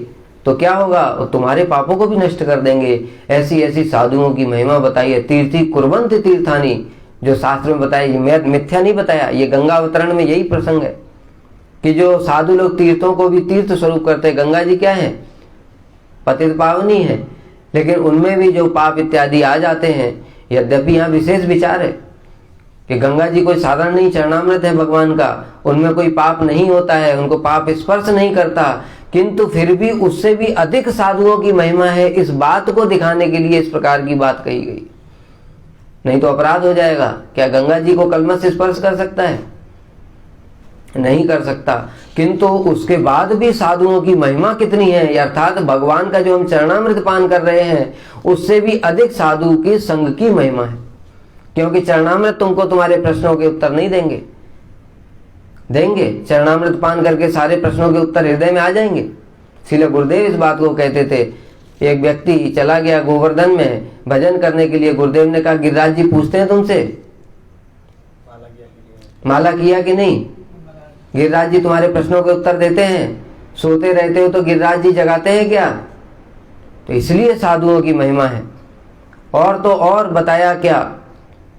तो क्या होगा, वो तुम्हारे पापों को भी नष्ट कर देंगे। ऐसी ऐसी साधुओं की महिमा बताई है। तीर्थी कुर्वन्ति तीर्थानी, जो शास्त्र में बताया, ये मिथ्या नहीं बताया, ये गंगा अवतरण में यही प्रसंग है कि जो साधु लोग तीर्थों को भी तीर्थ स्वरूप करते हैं। गंगा जी क्या है, पतित पावनी है, लेकिन उनमें भी जो पाप इत्यादि आ जाते हैं। यद्यपि यहाँ विशेष विचार है कि गंगा जी कोई साधारण नहीं, चरणामृत है भगवान का, उनमें कोई पाप नहीं होता है, उनको पाप स्पर्श नहीं करता, किंतु फिर भी उससे भी अधिक साधुओं की महिमा है। इस बात को दिखाने के लिए इस प्रकार की बात कही गई, नहीं तो अपराध हो जाएगा। क्या गंगा जी को कलमश स्पर्श कर सकता है? नहीं कर सकता। किंतु उसके बाद भी साधुओं की महिमा कितनी है, अर्थात भगवान का जो हम चरणामृत पान कर रहे हैं उससे भी अधिक साधु की संग की महिमा है। क्योंकि चरणामृत तुमको तुम्हारे प्रश्नों के उत्तर नहीं देंगे, देंगे चरणामृत पान करके सारे प्रश्नों के उत्तर हृदय में आ जाएंगे। श्रील गुरुदेव इस बात को कहते थे। एक व्यक्ति चला गया गोवर्धन में भजन करने के लिए। गुरुदेव ने कहा, गिरिराज जी पूछते हैं तुमसे माला किया कि नहीं? गिरिराज जी तुम्हारे प्रश्नों के उत्तर देते हैं? सोते रहते हो तो गिरिराज जी जगाते हैं क्या? तो इसलिए साधुओं की महिमा है। और तो और बताया क्या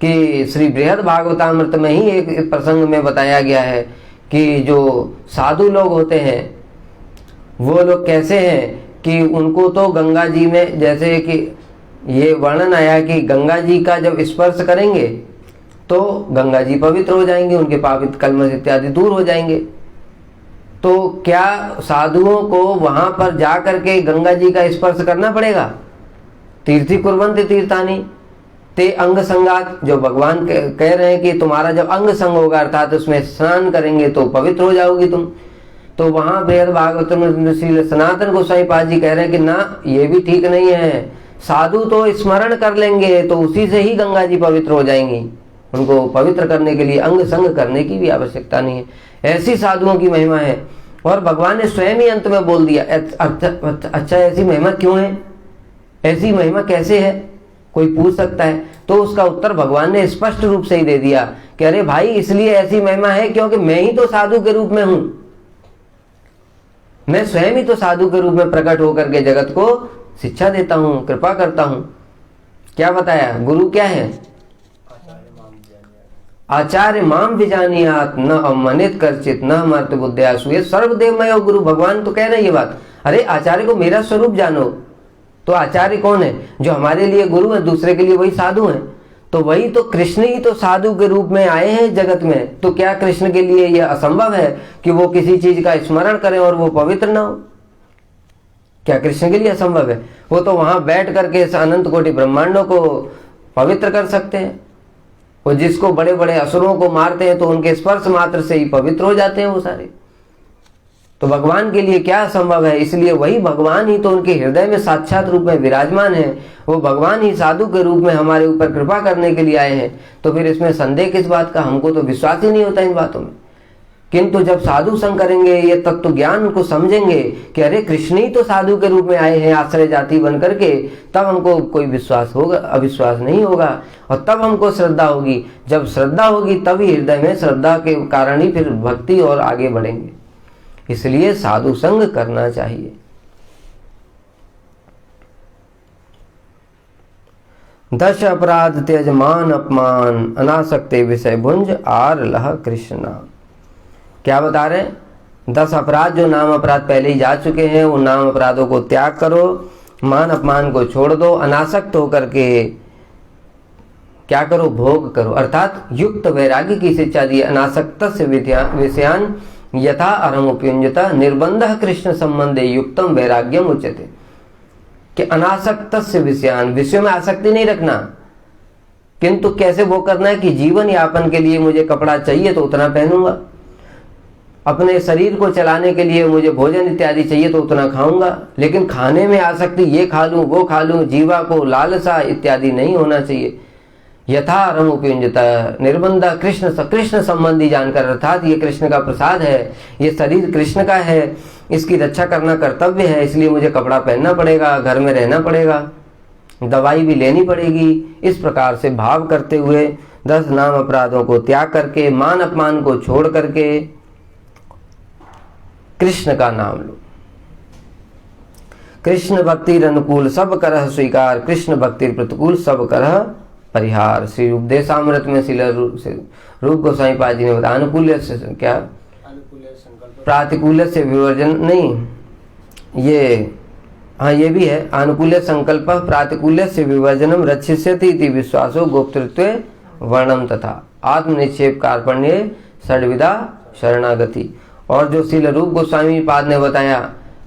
कि श्री बृहद भागवतामृत में ही एक प्रसंग में बताया गया है कि जो साधु लोग होते हैं वो लोग कैसे हैं कि उनको तो गंगा जी में, जैसे कि ये वर्णन आया कि गंगा जी का जब स्पर्श करेंगे तो गंगा जी पवित्र हो जाएंगे, उनके पाप कलमश इत्यादि दूर हो जाएंगे। तो क्या साधुओं को वहां पर जा करके गंगा जी का स्पर्श करना पड़ेगा? तीर्थी कुर्वन्ति तीर्थानी ते अंग संगात, जो भगवान कह रहे हैं कि तुम्हारा जब अंग संग होगा, अर्थात उसमें स्नान करेंगे तो पवित्र हो जाओगी तुम। तो वहां बृहद भागवत में श्री सनातन गोसाई पाद जी कह रहे हैं कि ना, ये भी ठीक नहीं है। साधु तो स्मरण कर लेंगे तो उसी से ही गंगा जी पवित्र हो जाएंगी, उनको पवित्र करने के लिए अंग संग करने की भी आवश्यकता नहीं है। ऐसी साधुओं की महिमा है। और भगवान ने स्वयं ही अंत में बोल दिया। अच्छा, ऐसी महिमा क्यों है, ऐसी महिमा कैसे है, कोई पूछ सकता है? तो उसका उत्तर भगवान ने स्पष्ट रूप से ही दे दिया कि अरे भाई, इसलिए ऐसी महिमा है क्योंकि मैं ही तो साधु के रूप में हूं। मैं स्वयं ही तो साधु के रूप में प्रकट होकर के जगत को शिक्षा देता हूँ, कृपा करता हूँ। क्या बताया? गुरु क्या है? आचार्य माम विजानियात न अवमानित करचित न मर्त बुद्ध्यासु। ये सर्वदेवमय गुरु भगवान तो कह रहे हैं ये बात। अरे आचार्य को मेरा स्वरूप जानो। तो आचार्य कौन है? जो हमारे लिए गुरु है, दूसरे के लिए वही साधु हैं। तो वही तो कृष्ण ही तो साधु के रूप में आए हैं जगत में। तो क्या कृष्ण के लिए यह असंभव है कि वो किसी चीज का स्मरण करें और वो पवित्र ना हो? क्या कृष्ण के लिए असंभव है? वो तो वहां बैठ करके इस अनंत कोटि ब्रह्मांडों को पवित्र कर सकते हैं। वो जिसको बड़े बड़े असुरों को मारते हैं तो उनके स्पर्श मात्र से ही पवित्र हो जाते हैं वो सारे। तो भगवान के लिए क्या असंभव है? इसलिए वही भगवान ही तो उनके हृदय में साक्षात रूप में विराजमान है। वो भगवान ही साधु के रूप में हमारे ऊपर कृपा करने के लिए आए हैं। तो फिर इसमें संदेह किस बात का? हमको तो विश्वास ही नहीं होता इन बातों में। किंतु जब साधु संग करेंगे, ये तत्व ज्ञान को समझेंगे कि अरे कृष्ण ही तो साधु के रूप में आए हैं आश्रय जाति बन करके, तब हमको कोई विश्वास होगा, अविश्वास नहीं होगा। और तब हमको श्रद्धा होगी। जब श्रद्धा होगी तभी हृदय में श्रद्धा के कारण ही फिर भक्ति और आगे बढ़ेंगे। इसलिए साधु संग करना चाहिए। दश अपराध त्यज मान अपमान अनासक्ते विषय भुंज आर लह कृष्णा। क्या बता रहे हैं? 10 अपराध, जो नाम अपराध पहले ही जा चुके हैं, उन नाम अपराधों को त्याग करो, मान अपमान को छोड़ दो, अनासक्त होकर के क्या करो? भोग करो। अर्थात युक्त वैराग्य की शिक्षा दी। अनासक्त से विषयान यथा अहम उपयुंजता निर्बंध कृष्ण संबंधे युक्तम वैराग्यम उच्यते। कि अनासक्त से विषयान, विषयों में आसक्ति नहीं रखना। किंतु कैसे वो करना है कि जीवन यापन के लिए मुझे कपड़ा चाहिए तो उतना पहनूंगा, अपने शरीर को चलाने के लिए मुझे भोजन इत्यादि चाहिए तो उतना खाऊंगा। लेकिन खाने में आसक्ति, ये खा लूं वो खा लूं, जीवा को लालसा इत्यादि नहीं होना चाहिए। यथा रम उपयुंजता निर्बंधा कृष्ण संबंधी जानकर, अर्थात ये कृष्ण का प्रसाद है, ये शरीर कृष्ण का है, इसकी रक्षा करना कर्तव्य है। इसलिए मुझे कपड़ा पहनना पड़ेगा, घर में रहना पड़ेगा, दवाई भी लेनी पड़ेगी। इस प्रकार से भाव करते हुए 10 नाम अपराधों को त्याग करके, मान अपमान को छोड़ करके कृष्ण का नाम लो। कृष्ण भक्ति अनुकूल सब करह स्वीकार, कृष्ण भक्ति प्रतिकूल सब करह परिहार। श्री उपदेशामृत में श्री रूप गोस्वामी पाद जी ने बताया अनुकूल से क्या? प्रातिकूल से विवर्जन नहीं, ये हाँ ये भी है। अनुकूल संकल्प प्रातिकूल से विवर्जनम रक्षिष्यति इति विश्वासो गोप्तृत्व वर्णम तथा आत्मनिक्षेप कार्पण्य षड्विधा शरणागति। और जो श्री रूप गोस्वामी पाद ने बताया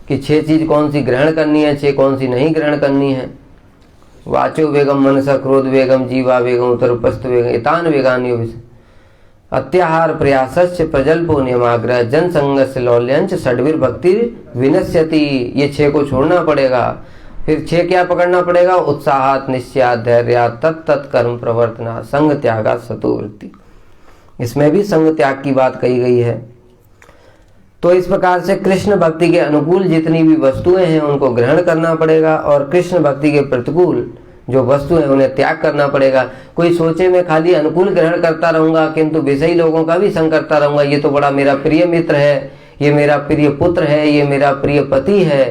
कि 6 चीज कौन सी ग्रहण करनी है, 6 कौन सी नहीं ग्रहण करनी है। वाचो वेगम मनसा क्रोध वेगम जीवा वेगम उत्तरपस्त वेगम एतान वेगान अत्याहार प्रयासस्य प्रजल्पो नियमाग्रह जन संगस्य लौल्यंच षड्वीर भक्ति विनश्यति। ये 6 को छोड़ना पड़ेगा। फिर 6 क्या पकड़ना पड़ेगा? उत्साहात निश्चयात धैर्यात तत्त कर्म प्रवर्तना संग त्यागात सतोवृत्ति। इसमें भी संग त्याग की बात कही गई है। तो इस प्रकार से कृष्ण भक्ति के अनुकूल जितनी भी वस्तुएं हैं उनको ग्रहण करना पड़ेगा, और कृष्ण भक्ति के प्रतिकूल जो वस्तु है उन्हें त्याग करना पड़ेगा। कोई सोचे मैं खाली अनुकूल ग्रहण करता रहूंगा किंतु विषयी लोगों का भी संग करता रहूंगा, ये तो बड़ा मेरा प्रिय मित्र है, ये मेरा प्रिय पुत्र है, ये मेरा प्रिय पति है,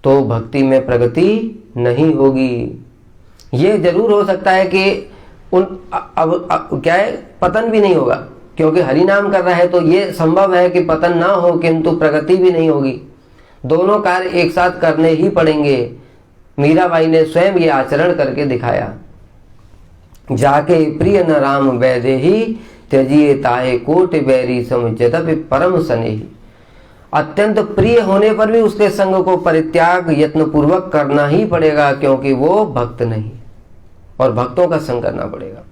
तो भक्ति में प्रगति नहीं होगी। ये जरूर हो सकता है कि क्या है, पतन भी नहीं होगा, क्योंकि हरि नाम कर रहा है तो ये संभव है कि पतन ना हो किंतु प्रगति भी नहीं होगी। दोनों कार्य एक साथ करने ही पड़ेंगे। मीराबाई ने स्वयं ये आचरण करके दिखाया। जाके प्रिय न राम वैदेही त्यजिए ताहे कोट बैरी समुज्जत परम स्नेही। अत्यंत प्रिय होने पर भी उसके संग को परित्याग यत्न पूर्वक करना ही पड़ेगा, क्योंकि वो भक्त नहीं, और भक्तों का संग करना पड़ेगा।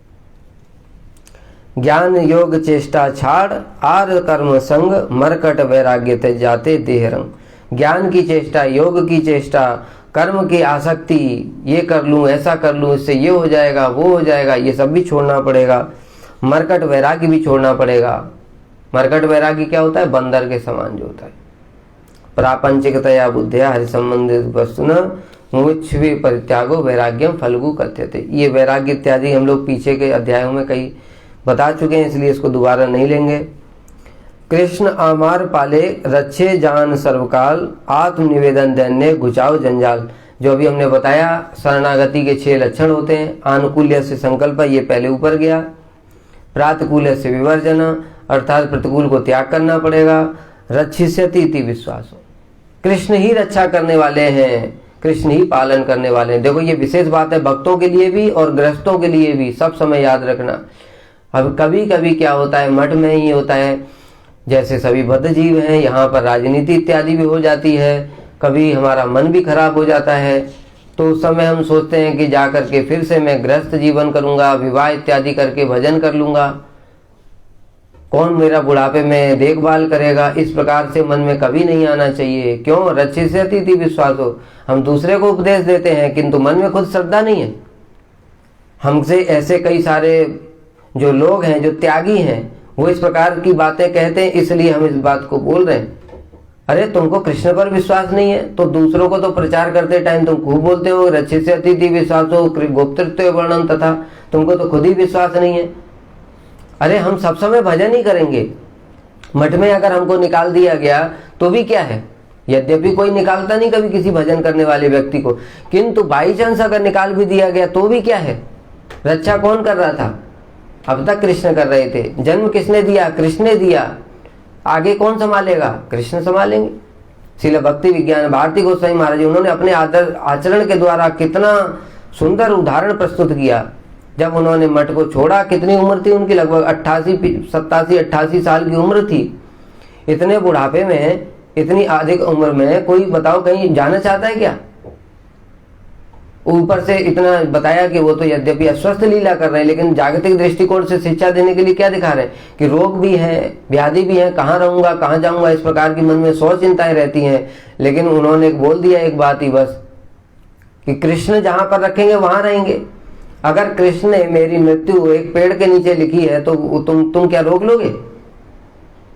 ज्ञान योग चेष्टा छाड़ आर कर्म संग मरकट वैराग्य ते जाते देह रंग। ज्ञान की चेष्टा, योग की चेष्टा, कर्म की आसक्ति, ये कर लूं ऐसा कर लूं इससे ये हो जाएगा वो हो जाएगा, ये सब भी छोड़ना पड़ेगा। मरकट वैराग्य भी छोड़ना पड़ेगा। मरकट वैराग्य क्या होता है? बंदर के समान जो होता है। प्रापंचिकतया बुद्धिया हरि संबंधित वस्तुन मुमुक्षुभि परित्यागो वैराग्यम फल्गु कथ्यते। ये वैराग्य इत्यादि हम लोग पीछे के अध्यायों में कई बता चुके हैं, इसलिए इसको दोबारा नहीं लेंगे। कृष्ण आमार पाले रक्षे जान सर्वकाल, आत्मनिवेदन दैन्य घुचाओ जंजाल। जो अभी हमने बताया शरणागति के 6 लक्षण होते हैं। आनुकूल्य से संकल्प, ये पहले ऊपर गया। प्रातिकूल्य से विवर्जन, अर्थात प्रतिकूल को त्याग करना पड़ेगा। रक्षिष्यति इति विश्वासो, कृष्ण ही रक्षा करने वाले हैं, कृष्ण ही पालन करने वाले हैं। देखो ये विशेष बात है भक्तों के लिए भी और गृहस्थों के लिए भी, सब समय याद रखना। अब कभी कभी क्या होता है, मठ में ही होता है, जैसे सभी बद्ध जीव हैं, यहाँ पर राजनीति इत्यादि भी हो जाती है, कभी हमारा मन भी खराब हो जाता है, तो उस समय हम सोचते हैं कि जा करके फिर से मैं गृहस्थ जीवन करूंगा, विवाह इत्यादि करके भजन कर लूंगा, कौन मेरा बुढ़ापे में देखभाल करेगा। इस प्रकार से मन में कभी नहीं आना चाहिए। क्यों? रक्षिष्यति इति विश्वासो, हम दूसरे को उपदेश देते हैं किंतु मन में खुद श्रद्धा नहीं है। हमसे ऐसे कई सारे जो लोग हैं, जो त्यागी हैं, वो इस प्रकार की बातें कहते हैं, इसलिए हम इस बात को बोल रहे हैं। अरे तुमको कृष्ण पर विश्वास नहीं है तो दूसरों को तो प्रचार करते टाइम तुम खूब बोलते हो रक्षिष्यति इति विश्वासो गोप्तृत्व वर्णन, तथा तुमको तो खुद ही विश्वास नहीं है। अरे हम सब समय भजन ही करेंगे, मठ में अगर हमको निकाल दिया गया तो भी क्या है, यद्यपि कोई निकालता नहीं कभी किसी भजन करने वाले व्यक्ति को, किंतु बाई चांस अगर निकाल भी दिया गया तो भी क्या है, रक्षा कौन कर रहा था? अब तक कृष्ण कर रहे थे। जन्म किसने दिया? कृष्ण ने दिया। आगे कौन संभालेगा? कृष्ण संभालेंगे। श्रील भक्ति विज्ञान भारती गोस्वामी महाराज, उन्होंने अपने आचरण के द्वारा कितना सुंदर उदाहरण प्रस्तुत किया। जब उन्होंने मठ को छोड़ा, कितनी उम्र थी उनकी? लगभग 87-88 साल की उम्र थी। इतने बुढ़ापे में, इतनी अधिक उम्र में कोई बताओ कहीं जाना चाहता है क्या? ऊपर से इतना बताया कि वो तो यद्यपि अस्वस्थ लीला कर रहे हैं, लेकिन जागतिक दृष्टिकोण से शिक्षा देने के लिए क्या दिखा रहे हैं कि रोग भी है, व्याधि भी है, कहाँ रहूंगा, कहाँ जाऊंगा, इस प्रकार की मन में 100 चिंताएं रहती हैं। लेकिन उन्होंने बोल दिया एक बात ही बस, कि कृष्ण जहां पर रखेंगे वहां रहेंगे। अगर कृष्ण ने मेरी मृत्यु एक पेड़ के नीचे लिखी है तो तुम क्या रोक लोगे?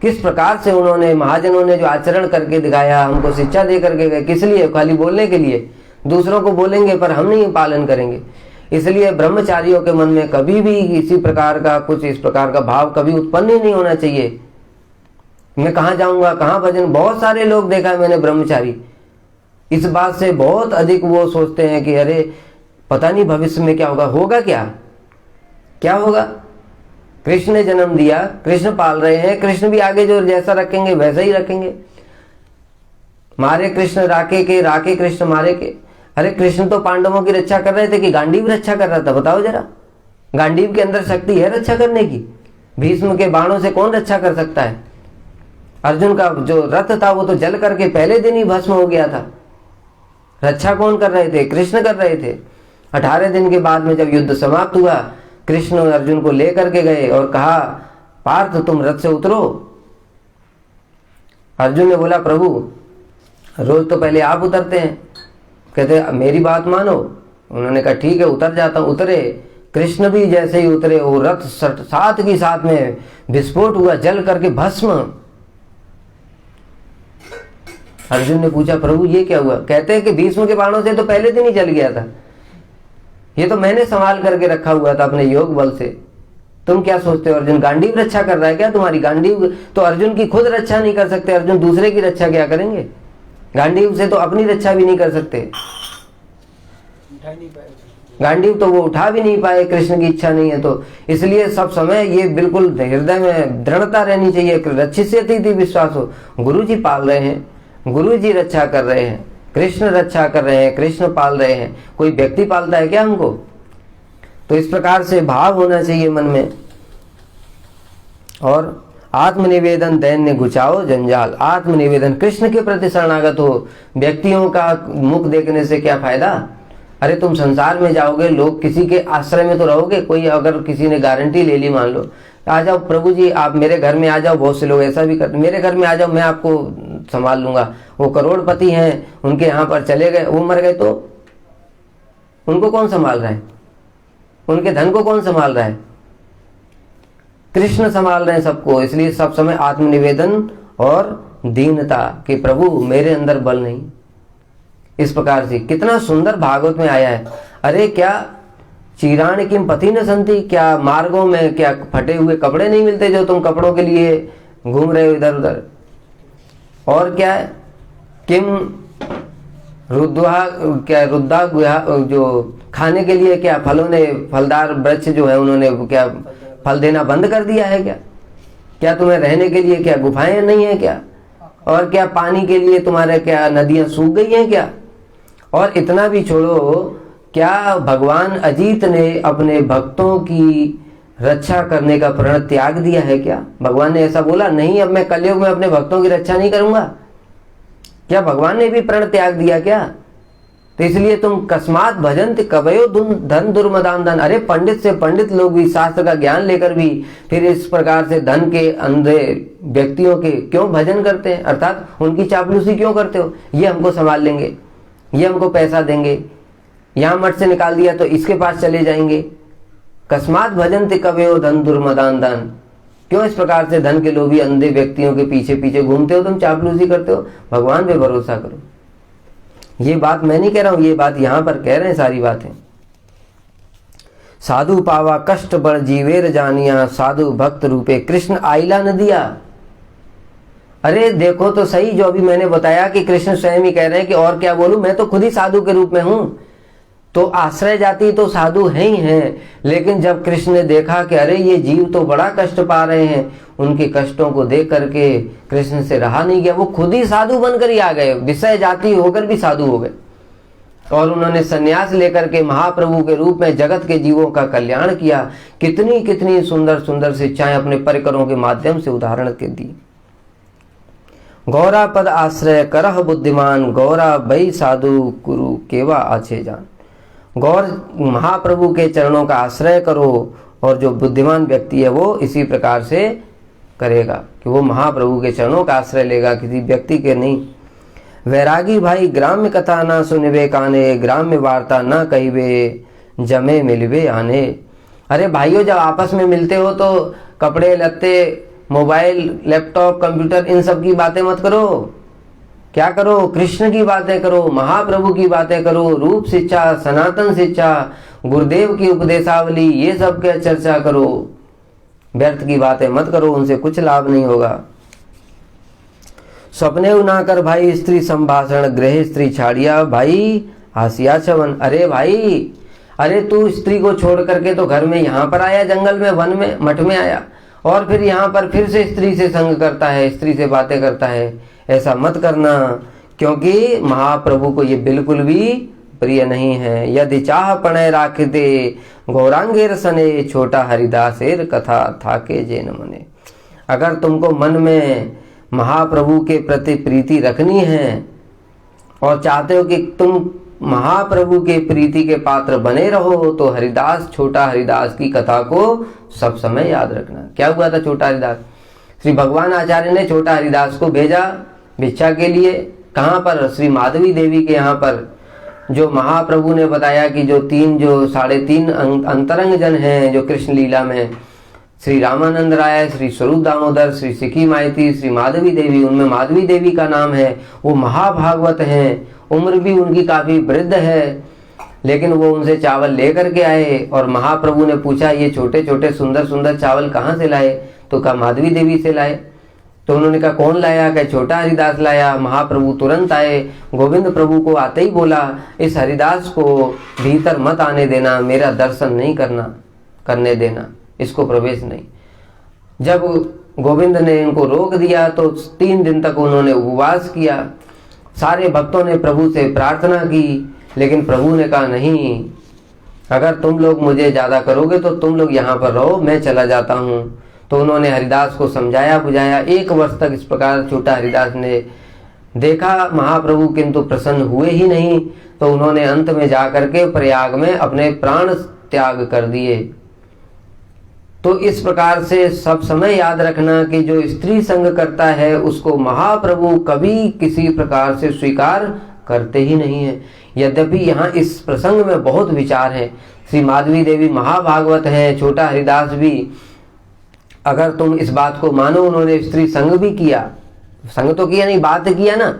किस प्रकार से उन्होंने, महाजनों ने जो आचरण करके दिखाया, हमको शिक्षा दे करके गए। किस लिए? खाली बोलने के लिए। दूसरों को बोलेंगे पर हम नहीं पालन करेंगे। इसलिए ब्रह्मचारियों के मन में कभी भी इसी प्रकार का, कुछ इस प्रकार का भाव कभी उत्पन्न ही नहीं होना चाहिए। मैं कहाँ जाऊंगा, कहाँ भजन। बहुत सारे लोग देखा है मैंने ब्रह्मचारी, इस बात से बहुत अधिक वो सोचते हैं कि अरे पता नहीं भविष्य में क्या होगा। होगा क्या? क्या होगा? कृष्ण ने जन्म दिया, कृष्ण पाल रहे हैं, कृष्ण भी आगे जो जैसा रखेंगे वैसा ही रखेंगे। मारे कृष्ण राके के, राके कृष्ण मारे के। अरे कृष्ण तो पांडवों की रक्षा कर रहे थे कि गांडीव रक्षा कर रहा था? बताओ जरा। गांडीव के अंदर शक्ति है रक्षा करने की? भीष्म के बाणों से कौन रक्षा कर सकता है? अर्जुन का जो रथ था वो तो जल करके पहले दिन ही भस्म हो गया था। रक्षा कौन कर रहे थे? कृष्ण कर रहे थे। 18 दिन के बाद में जब युद्ध समाप्त हुआ, कृष्ण अर्जुन को लेकर के गए और कहा, पार्थ तुम रथ से उतरो। अर्जुन ने बोला, प्रभु रोज तो पहले आप उतरते हैं। कहते मेरी बात मानो। उन्होंने कहा ठीक है उतर जाता हूं। उतरे। कृष्ण भी जैसे ही उतरे, वो रथ साथ की साथ में विस्फोट हुआ, जल करके भस्म। अर्जुन ने पूछा, प्रभु ये क्या हुआ? कहते हैं कि भीष्म के बाणों से तो पहले दिन ही जल गया था, ये तो मैंने संभाल करके रखा हुआ था अपने योग बल से। तुम क्या सोचते हो अर्जुन गांडीव रक्षा कर रहा है क्या तुम्हारी? गांडीव तो अर्जुन की खुद रक्षा नहीं कर सकते, अर्जुन दूसरे की रक्षा क्या करेंगे? गांडीव से तो अपनी रक्षा भी नहीं कर सकते। गांडीव तो वो उठा भी नहीं पाए, कृष्ण की इच्छा नहीं है तो। इसलिए सब समय ये बिल्कुल हृदय में दृढ़ता रहनी चाहिए। रक्षिष्यति इति विश्वासो, गुरु जी पाल रहे हैं, गुरु जी रक्षा कर रहे हैं, कृष्ण रक्षा कर रहे हैं, कृष्ण पाल रहे हैं। कोई व्यक्ति पालता है क्या हमको? तो इस प्रकार से भाव होना चाहिए मन में। और आत्मनिवेदन दैन्य घुचाओ जंजाल। आत्मनिवेदन, कृष्ण के प्रति शरणागत हो। व्यक्तियों का मुख देखने से क्या फायदा? अरे तुम संसार में जाओगे, लोग किसी के आश्रय में तो रहोगे। कोई अगर किसी ने गारंटी ले ली, मान लो आ जाओ प्रभु जी आप मेरे घर में आ जाओ, बहुत से लोग ऐसा भी करते, मेरे घर में आ जाओ मैं आपको संभाल लूंगा। वो करोड़पति हैं, उनके यहाँ पर चले गए, वो मर गए तो उनको कौन संभाल रहा है? उनके धन को कौन संभाल रहा है? कृष्ण संभाल रहे हैं सबको। इसलिए सब समय आत्मनिवेदन और दीनता कि प्रभु मेरे अंदर बल नहीं। इस प्रकार से कितना सुंदर भागवत में आया है। अरे क्या चीराण किम पति न संति, क्या मार्गों में क्या फटे हुए कपड़े नहीं मिलते जो तुम कपड़ों के लिए घूम रहे हो इधर उधर। और क्या है, किम रुद्धा, क्या रुद्धा गुहा, जो खाने के लिए क्या फलों ने, फलदार वृक्ष जो है उन्होंने क्या फल देना बंद कर दिया है क्या? क्या तुम्हें रहने के लिए क्या गुफाएं नहीं है क्या? और क्या पानी के लिए तुम्हारे क्या नदियां सूख गई हैं क्या? और इतना भी छोड़ो, क्या भगवान अजीत ने अपने भक्तों की रक्षा करने का प्रण त्याग दिया है क्या? भगवान ने ऐसा बोला नहीं, अब मैं कलयुग में अपने भक्तों की रक्षा नहीं करूंगा? क्या भगवान ने भी प्रण त्याग दिया क्या? तो इसलिए तुम कस्मात भजंत कवयो धन दुर्मदान धन। अरे पंडित से पंडित लोग भी शास्त्र का ज्ञान लेकर भी फिर इस प्रकार से धन के अंधे व्यक्तियों के क्यों भजन करते हैं, अर्थात उनकी चापलूसी क्यों करते हो? ये हमको संभाल लेंगे, ये हमको पैसा देंगे, यहाँ मठ से निकाल दिया तो इसके पास चले जाएंगे। कस्मात भजंत कवयो धन दुर्मदान धन। क्यों इस प्रकार से धन के लोभी अंधे व्यक्तियों के पीछे पीछे घूमते हो, तुम चापलूसी करते हो? भगवान पे भरोसा करो। ये बात मैं नहीं कह रहा हूं, ये बात यहां पर कह रहे हैं सारी बातें। साधु पावा कष्ट बड़ जीवेर जानिया, साधु भक्त रूपे कृष्ण आइला न दिया। अरे देखो तो सही, जो अभी मैंने बताया कि कृष्ण स्वयं ही कह रहे हैं कि और क्या बोलूं, मैं तो खुद ही साधु के रूप में हूं। तो आश्रय जाति तो साधु है ही हैं, लेकिन जब कृष्ण ने देखा कि अरे ये जीव तो बड़ा कष्ट पा रहे हैं, उनके कष्टों को देख करके कृष्ण से रहा नहीं गया, वो खुद ही साधु बनकर ही आ गए, विषय जाति होकर भी साधु हो गए। और उन्होंने संन्यास लेकर के महाप्रभु के रूप में जगत के जीवों का कल्याण किया। कितनी कितनी सुंदर सुंदर शिक्षाएं अपने परिकरों के माध्यम से उदाहरण के दी। गौरा पद आश्रय करह बुद्धिमान, गौरा बई साधु कुरु केवा आछे जान। गौर महाप्रभु के चरणों का आश्रय करो, और जो बुद्धिमान व्यक्ति है वो इसी प्रकार से करेगा कि वो महाप्रभु के चरणों का आश्रय लेगा, किसी व्यक्ति के नहीं। वैरागी भाई ग्राम्य कथा ना सुनिबे काने, ग्राम्य वार्ता ना कहिबे जमे मिलबे आने। अरे भाइयों, जब आपस में मिलते हो तो कपड़े लत्ते, मोबाइल, लैपटॉप, कंप्यूटर, इन सब की बातें मत करो। क्या करो? कृष्ण की बातें करो, महाप्रभु की बातें करो, रूप शिक्षा, सनातन शिक्षा, गुरुदेव की उपदेशावली, ये सब के चर्चा करो। व्यर्थ की बातें मत करो, उनसे कुछ लाभ नहीं होगा। सपने ना कर भाई स्त्री संभाषण, गृह स्त्री छाड़िया भाई हासिया छवन। अरे भाई, अरे तू स्त्री को छोड़ करके तो घर में यहाँ पर आया, जंगल में, वन में, मठ में आया, और फिर यहाँ पर फिर से स्त्री से संग करता है, स्त्री से बातें करता है। ऐसा मत करना, क्योंकि महाप्रभु को ये बिल्कुल भी प्रिय नहीं है। यदि चाह पणे राखते गौरांगेर सने, छोटा हरिदासेर कथा थाके जेन मने। अगर तुमको मन में महाप्रभु के प्रति प्रीति रखनी है और चाहते हो कि तुम महाप्रभु के प्रीति के पात्र बने रहो, तो हरिदास, छोटा हरिदास की कथा को सब समय याद रखना। क्या हुआ था छोटा हरिदास? श्री भगवान आचार्य ने छोटा हरिदास को भेजा भिक्षा के लिए। कहाँ पर? श्री माधवी देवी के यहाँ पर। जो महाप्रभु ने बताया कि जो 3.5 अंतरंग जन हैं जो कृष्ण लीला में, श्री रामानंद राय, श्री स्वरूप दामोदर, श्री सिकी माइती, श्री माधवी देवी, उनमें माधवी देवी का नाम है। वो महाभागवत हैं, उम्र भी उनकी काफी वृद्ध है, लेकिन वो उनसे चावल लेकर के आए और महाप्रभु ने पूछा ये छोटे छोटे सुंदर सुंदर चावल कहाँ से लाए? तो कहा माधवी देवी से लाए। तो उन्होंने कहा कौन लाया? कहा छोटा हरिदास लाया। महाप्रभु तुरंत आए, गोविंद प्रभु को आते ही बोला इस हरिदास को भीतर मत आने देना, मेरा दर्शन नहीं करने देना, इसको प्रवेश नहीं। जब गोविंद ने इनको रोक दिया तो 3 दिन तक उन्होंने उपवास किया। सारे भक्तों ने प्रभु से प्रार्थना की, लेकिन प्रभु ने कहा नहीं, अगर तुम लोग मुझे ज्यादा करोगे तो तुम लोग यहाँ पर रहो, मैं चला जाता हूँ। तो उन्होंने हरिदास को समझाया बुझाया। 1 वर्ष तक इस प्रकार छोटा हरिदास ने देखा महाप्रभु, किंतु प्रसन्न हुए ही नहीं। तो उन्होंने अंत में जाकर के प्रयाग में अपने प्राण त्याग कर दिए। तो इस प्रकार से सब समय याद रखना कि जो स्त्री संग करता है उसको महाप्रभु कभी किसी प्रकार से स्वीकार करते ही नहीं है। यद्यपि यहाँ इस प्रसंग में बहुत विचार है। श्री माधवी देवी महाभागवत है, छोटा हरिदास भी। अगर तुम इस बात को मानो, उन्होंने स्त्री संग भी किया, संग तो किया नहीं, बात किया ना,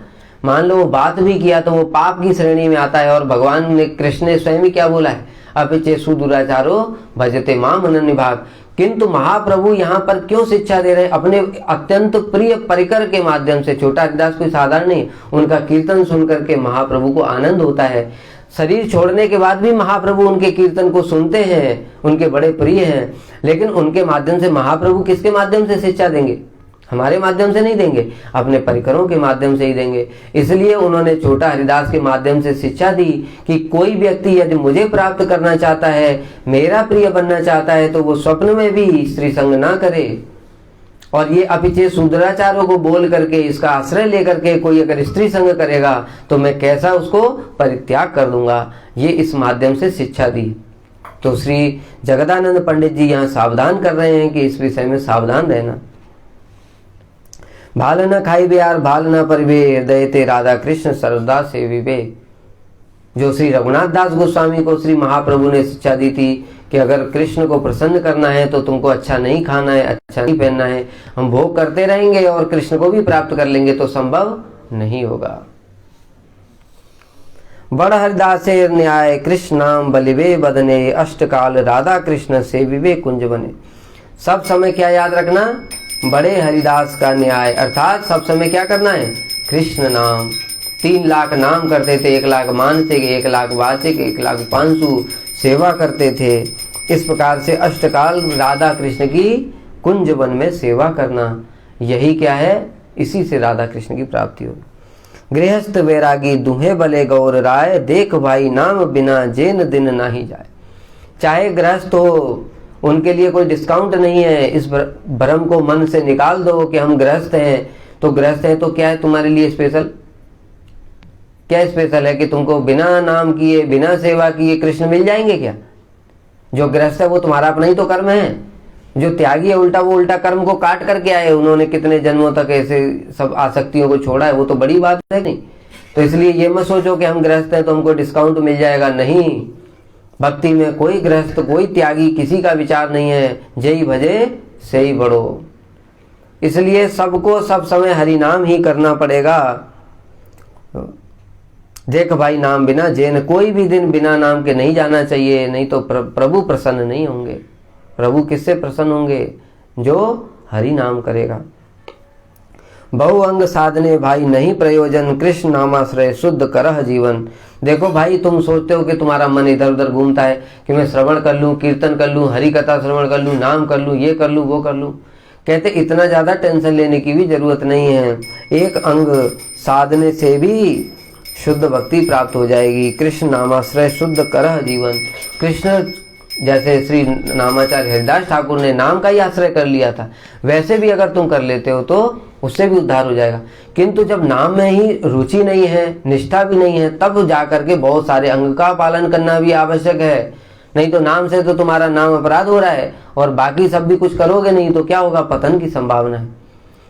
मान लो वो बात भी किया तो वो पाप की श्रेणी में आता है। और भगवान ने, कृष्ण ने स्वयं ही क्या बोला है? अपिचे सुदुराचारो भजते माम अनन्य भाग। किंतु महाप्रभु यहाँ पर क्यों शिक्षा दे रहे हैं? अपने अत्यंत प्रिय परिकर के माध्यम से। छोटा हरिदास कोई साधारण नहीं, उनका कीर्तन सुनकर के महाप्रभु को आनंद होता है। शरीर छोड़ने के बाद भी महाप्रभु उनके कीर्तन को सुनते हैं, उनके बड़े प्रिय हैं। लेकिन उनके माध्यम से महाप्रभु किसके माध्यम से शिक्षा देंगे? हमारे माध्यम से नहीं देंगे, अपने परिकरों के माध्यम से ही देंगे। इसलिए उन्होंने छोटा हरिदास के माध्यम से शिक्षा दी कि कोई व्यक्ति यदि मुझे प्राप्त करना चाहता है, मेरा प्रिय बनना चाहता है, तो वो स्वप्न में भी स्त्री संग ना करे। और ये अपिचे सुदुराचारों को बोल करके, इसका आश्रय लेकर के कोई अगर स्त्री संग करेगा तो मैं कैसा उसको परित्याग कर दूंगा, ये इस माध्यम से शिक्षा दी। तो श्री जगदानंद पंडित जी यहाँ सावधान कर रहे हैं कि इस विषय में सावधान रहना। भाल न खाई बेयार भाल न परिवे, हृदय ते राधा कृष्ण सर्वदा से विवेक। जो श्री रघुनाथ दास गोस्वामी को श्री महाप्रभु ने शिक्षा दी थी कि अगर कृष्ण को प्रसन्न करना है तो तुमको अच्छा नहीं खाना है, अच्छा नहीं पहनना है। हम भोग करते रहेंगे और कृष्ण को भी प्राप्त कर लेंगे तो संभव नहीं होगा। बड़ हरिदासे न्याय कृष्ण नाम बलिवे बदने, अष्टकाल राधा कृष्ण से विवेक कुंज बने। सब समय क्या याद रखना? बड़े हरिदास का न्याय, अर्थात सब समय क्या करना है? कृष्ण नाम। 3 लाख नाम करते थे, 1 लाख मानसिक, 1 लाख वाचिक, 1 लाख पांसु सेवा करते थे। इस प्रकार से अष्टकाल राधा कृष्ण की कुंज वन में सेवा करना, यही क्या है? इसी से राधा कृष्ण की प्राप्ति होगी। गृहस्थ वैरागी दुहे बले गौर राय, देख भाई नाम बिना जेन दिन नाही जाए। चाहे गृहस्थ हो, उनके लिए कोई डिस्काउंट नहीं है। इस भ्रम को मन से निकाल दो कि हम गृहस्थ हैं, तो गृहस्थ हैं तो क्या है तुम्हारे लिए स्पेशल? क्या स्पेशल है कि तुमको बिना नाम किए, बिना सेवा किए कृष्ण मिल जाएंगे क्या? जो गृहस्थ है वो तुम्हारा अपना ही तो कर्म है। जो त्यागी है उल्टा, वो उल्टा कर्म को काट करके आए। उन्होंने कितने जन्मों तक ऐसे सब आसक्तियों को छोड़ा है, वो तो बड़ी बात है नहीं। तो इसलिए ये मत सोचो कि हम गृहस्थ हैं तो हमको डिस्काउंट मिल जाएगा। नहीं, भक्ति में कोई गृहस्थ, कोई त्यागी, किसी का विचार नहीं है। जय भजे से ही बढ़ो। इसलिए सबको सब समय हरि नाम ही करना पड़ेगा। देख भाई नाम बिना जैन, कोई भी दिन बिना नाम के नहीं जाना चाहिए, नहीं तो प्रभु प्रसन्न नहीं होंगे। प्रभु किससे प्रसन्न होंगे? जो हरि नाम करेगा। बहु अंग साधने भाई नहीं प्रयोजन, कृष्ण नामाश्रय शुद्ध करह जीवन। देखो भाई, तुम सोचते हो कि तुम्हारा मन इधर उधर घूमता है कि मैं श्रवण कर लूं, कीर्तन कर लूं, हरि कथा श्रवण कर लूं, नाम कर लूं, ये कर लूं, वो कर लूं। कहते इतना ज्यादा टेंशन लेने की भी जरूरत नहीं है। एक अंग साधने से भी शुद्ध भक्ति प्राप्त हो जाएगी। कृष्ण नामाश्रय शुद्ध करह जीवन। कृष्ण जैसे श्री नामाचार्य हरिदास ठाकुर ने नाम का ही आश्रय कर लिया था, वैसे भी अगर तुम कर लेते हो तो उससे भी उद्धार हो जाएगा। किंतु जब नाम में ही रुचि नहीं है, निष्ठा भी नहीं है, तब जाकर के बहुत सारे अंग का पालन करना भी आवश्यक है। नहीं तो नाम से तो तुम्हारा नाम अपराध हो रहा है और बाकी सब भी कुछ करोगे नहीं तो क्या होगा? पतन की संभावना है।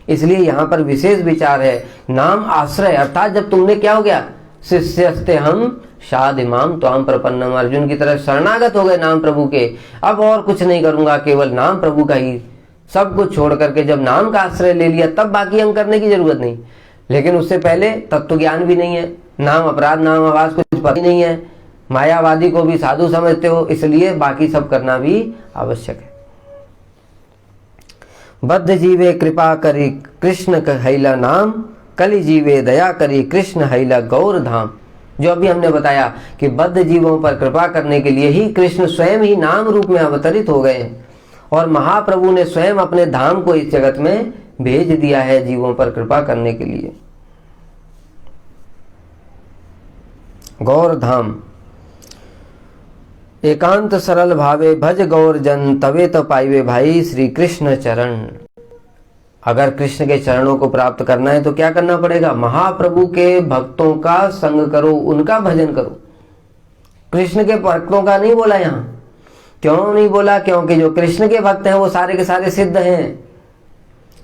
इसलिए यहाँ पर विशेष विचार है नाम आश्रय, अर्थात जब तुमने क्या हो गया? शिष्यस्ते हम शाद इमाम त्वाम प्रपन्नम, अर्जुन की तरह शरणागत हो गए नाम प्रभु के। अब और कुछ नहीं करूंगा, केवल नाम प्रभु का ही। सब कुछ छोड़ करके जब नाम का आश्रय ले लिया तब बाकी अंग करने की जरूरत नहीं। लेकिन उससे पहले तत्व ज्ञान भी नहीं है, नाम अपराध नाम आवाज कुछ पता नहीं है, मायावादी को भी साधु समझते हो, इसलिए बाकी सब करना भी आवश्यक है। बद्ध जीवे कृपा करी कृष्ण कहैला नाम, कलि जीवे दया करी कृष्ण हैला गौर धाम। जो अभी हमने बताया कि बद्ध जीवों पर कृपा करने के लिए ही कृष्ण स्वयं ही नाम रूप में अवतरित हो गए हैं और महाप्रभु ने स्वयं अपने धाम को इस जगत में भेज दिया है जीवों पर कृपा करने के लिए। गौर धाम। एकांत सरल भावे भज गौर जन, तवे तो पाइवे भाई श्री कृष्ण चरण। अगर कृष्ण के चरणों को प्राप्त करना है तो क्या करना पड़ेगा? महाप्रभु के भक्तों का संग करो, उनका भजन करो। कृष्ण के भक्तों का नहीं बोला यहाँ। क्यों नहीं बोला? क्योंकि जो कृष्ण के भक्त हैं वो सारे के सारे सिद्ध हैं,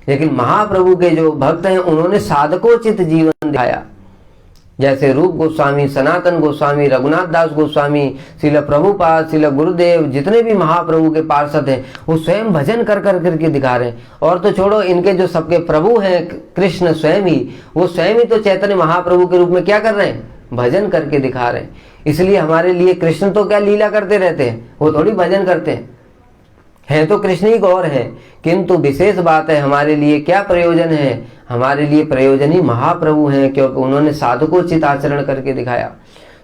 लेकिन महाप्रभु के जो भक्त हैं उन्होंने साधकोचित जीवन दिखाया। जैसे रूप गोस्वामी, सनातन गोस्वामी, रघुनाथ दास गोस्वामी, श्रील प्रभुपाद, श्रील गुरुदेव, जितने भी महाप्रभु के पार्षद हैं वो स्वयं भजन कर करके दिखा रहे हैं। और तो छोड़ो, इनके जो सबके प्रभु हैं कृष्ण स्वयं ही, वो स्वयं ही तो चैतन्य महाप्रभु के रूप में क्या कर रहे हैं? भजन करके दिखा रहे हैं। इसलिए हमारे लिए कृष्ण तो क्या लीला करते रहते हैं, वो थोड़ी भजन करते हैं तो कृष्ण ही गौर है। किंतु विशेष बात है हमारे लिए क्या प्रयोजन है, हमारे लिए प्रयोजन ही महाप्रभु हैं, क्योंकि उन्होंने साधकोचित आचरण करके दिखाया।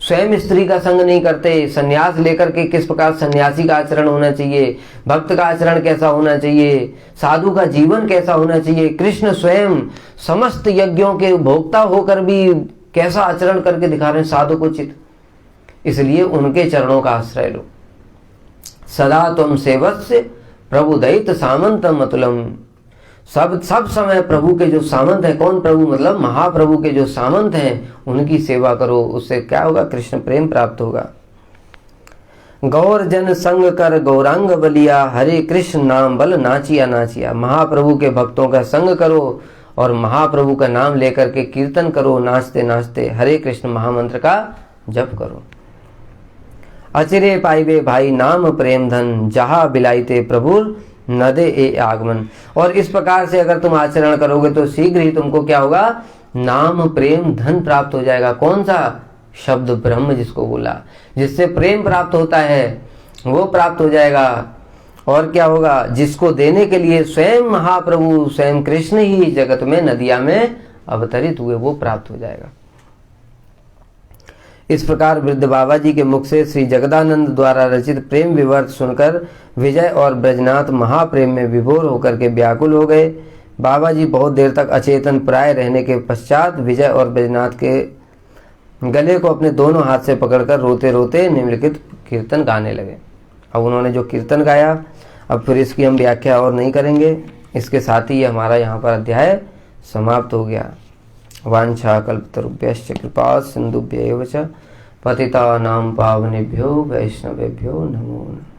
स्वयं स्त्री का संग नहीं करते, संन्यास लेकर के किस प्रकार सन्यासी का आचरण होना चाहिए, भक्त का आचरण कैसा होना चाहिए, साधु का जीवन कैसा होना चाहिए। कृष्ण स्वयं समस्त यज्ञों के भोक्ता होकर भी कैसा आचरण करके दिखा रहे हैं साधकोचित। इसलिए उनके चरणों का आश्रय लो। सदा तुम सेवस्य प्रभु दैत सामंतम अतुलम। सब समय प्रभु के जो सामंत है, कौन प्रभु मतलब महाप्रभु के जो सामंत हैं, उनकी सेवा करो। उससे क्या होगा, कृष्ण प्रेम प्राप्त होगा। गौर जन संग कर गौरांग बलिया, हरे कृष्ण नाम बल नाचिया नाचिया। महाप्रभु के भक्तों का संग करो और महाप्रभु का नाम लेकर के कीर्तन करो, नाचते नाचते हरे कृष्ण महामंत्र का जप करो। अचिरे पाइबे भाई नाम प्रेम धन, जहाँ बिलाइते प्रभु नदे ए आगमन। और इस प्रकार से अगर तुम आचरण करोगे तो शीघ्र ही तुमको क्या होगा, नाम प्रेम धन प्राप्त हो जाएगा। कौन सा शब्द, ब्रह्म जिसको बोला, जिससे प्रेम प्राप्त होता है वो प्राप्त हो जाएगा। और क्या होगा, जिसको देने के लिए स्वयं महाप्रभु स्वयं कृष्ण ही जगत में नदिया में अवतरित हुए, वो प्राप्त हो जाएगा। इस प्रकार वृद्ध बाबा जी के मुख से श्री जगदानंद द्वारा रचित प्रेम विवर्त सुनकर विजय और ब्रजनाथ महाप्रेम में विभोर होकर के व्याकुल हो गए। बाबा जी बहुत देर तक अचेतन प्राय रहने के पश्चात विजय और ब्रजनाथ के गले को अपने दोनों हाथ से पकड़कर रोते रोते निम्नलिखित कीर्तन गाने लगे। अब उन्होंने जो कीर्तन गाया, अब फिर इसकी हम व्याख्या और नहीं करेंगे। इसके साथ ही हमारा यहाँ पर अध्याय समाप्त हो गया। वांछा कल्पतरुभ्यश्च कृपा सिंधुभ्यैव च पतितानां पावनेभ्यो वैष्णवेभ्यो नमो नमः।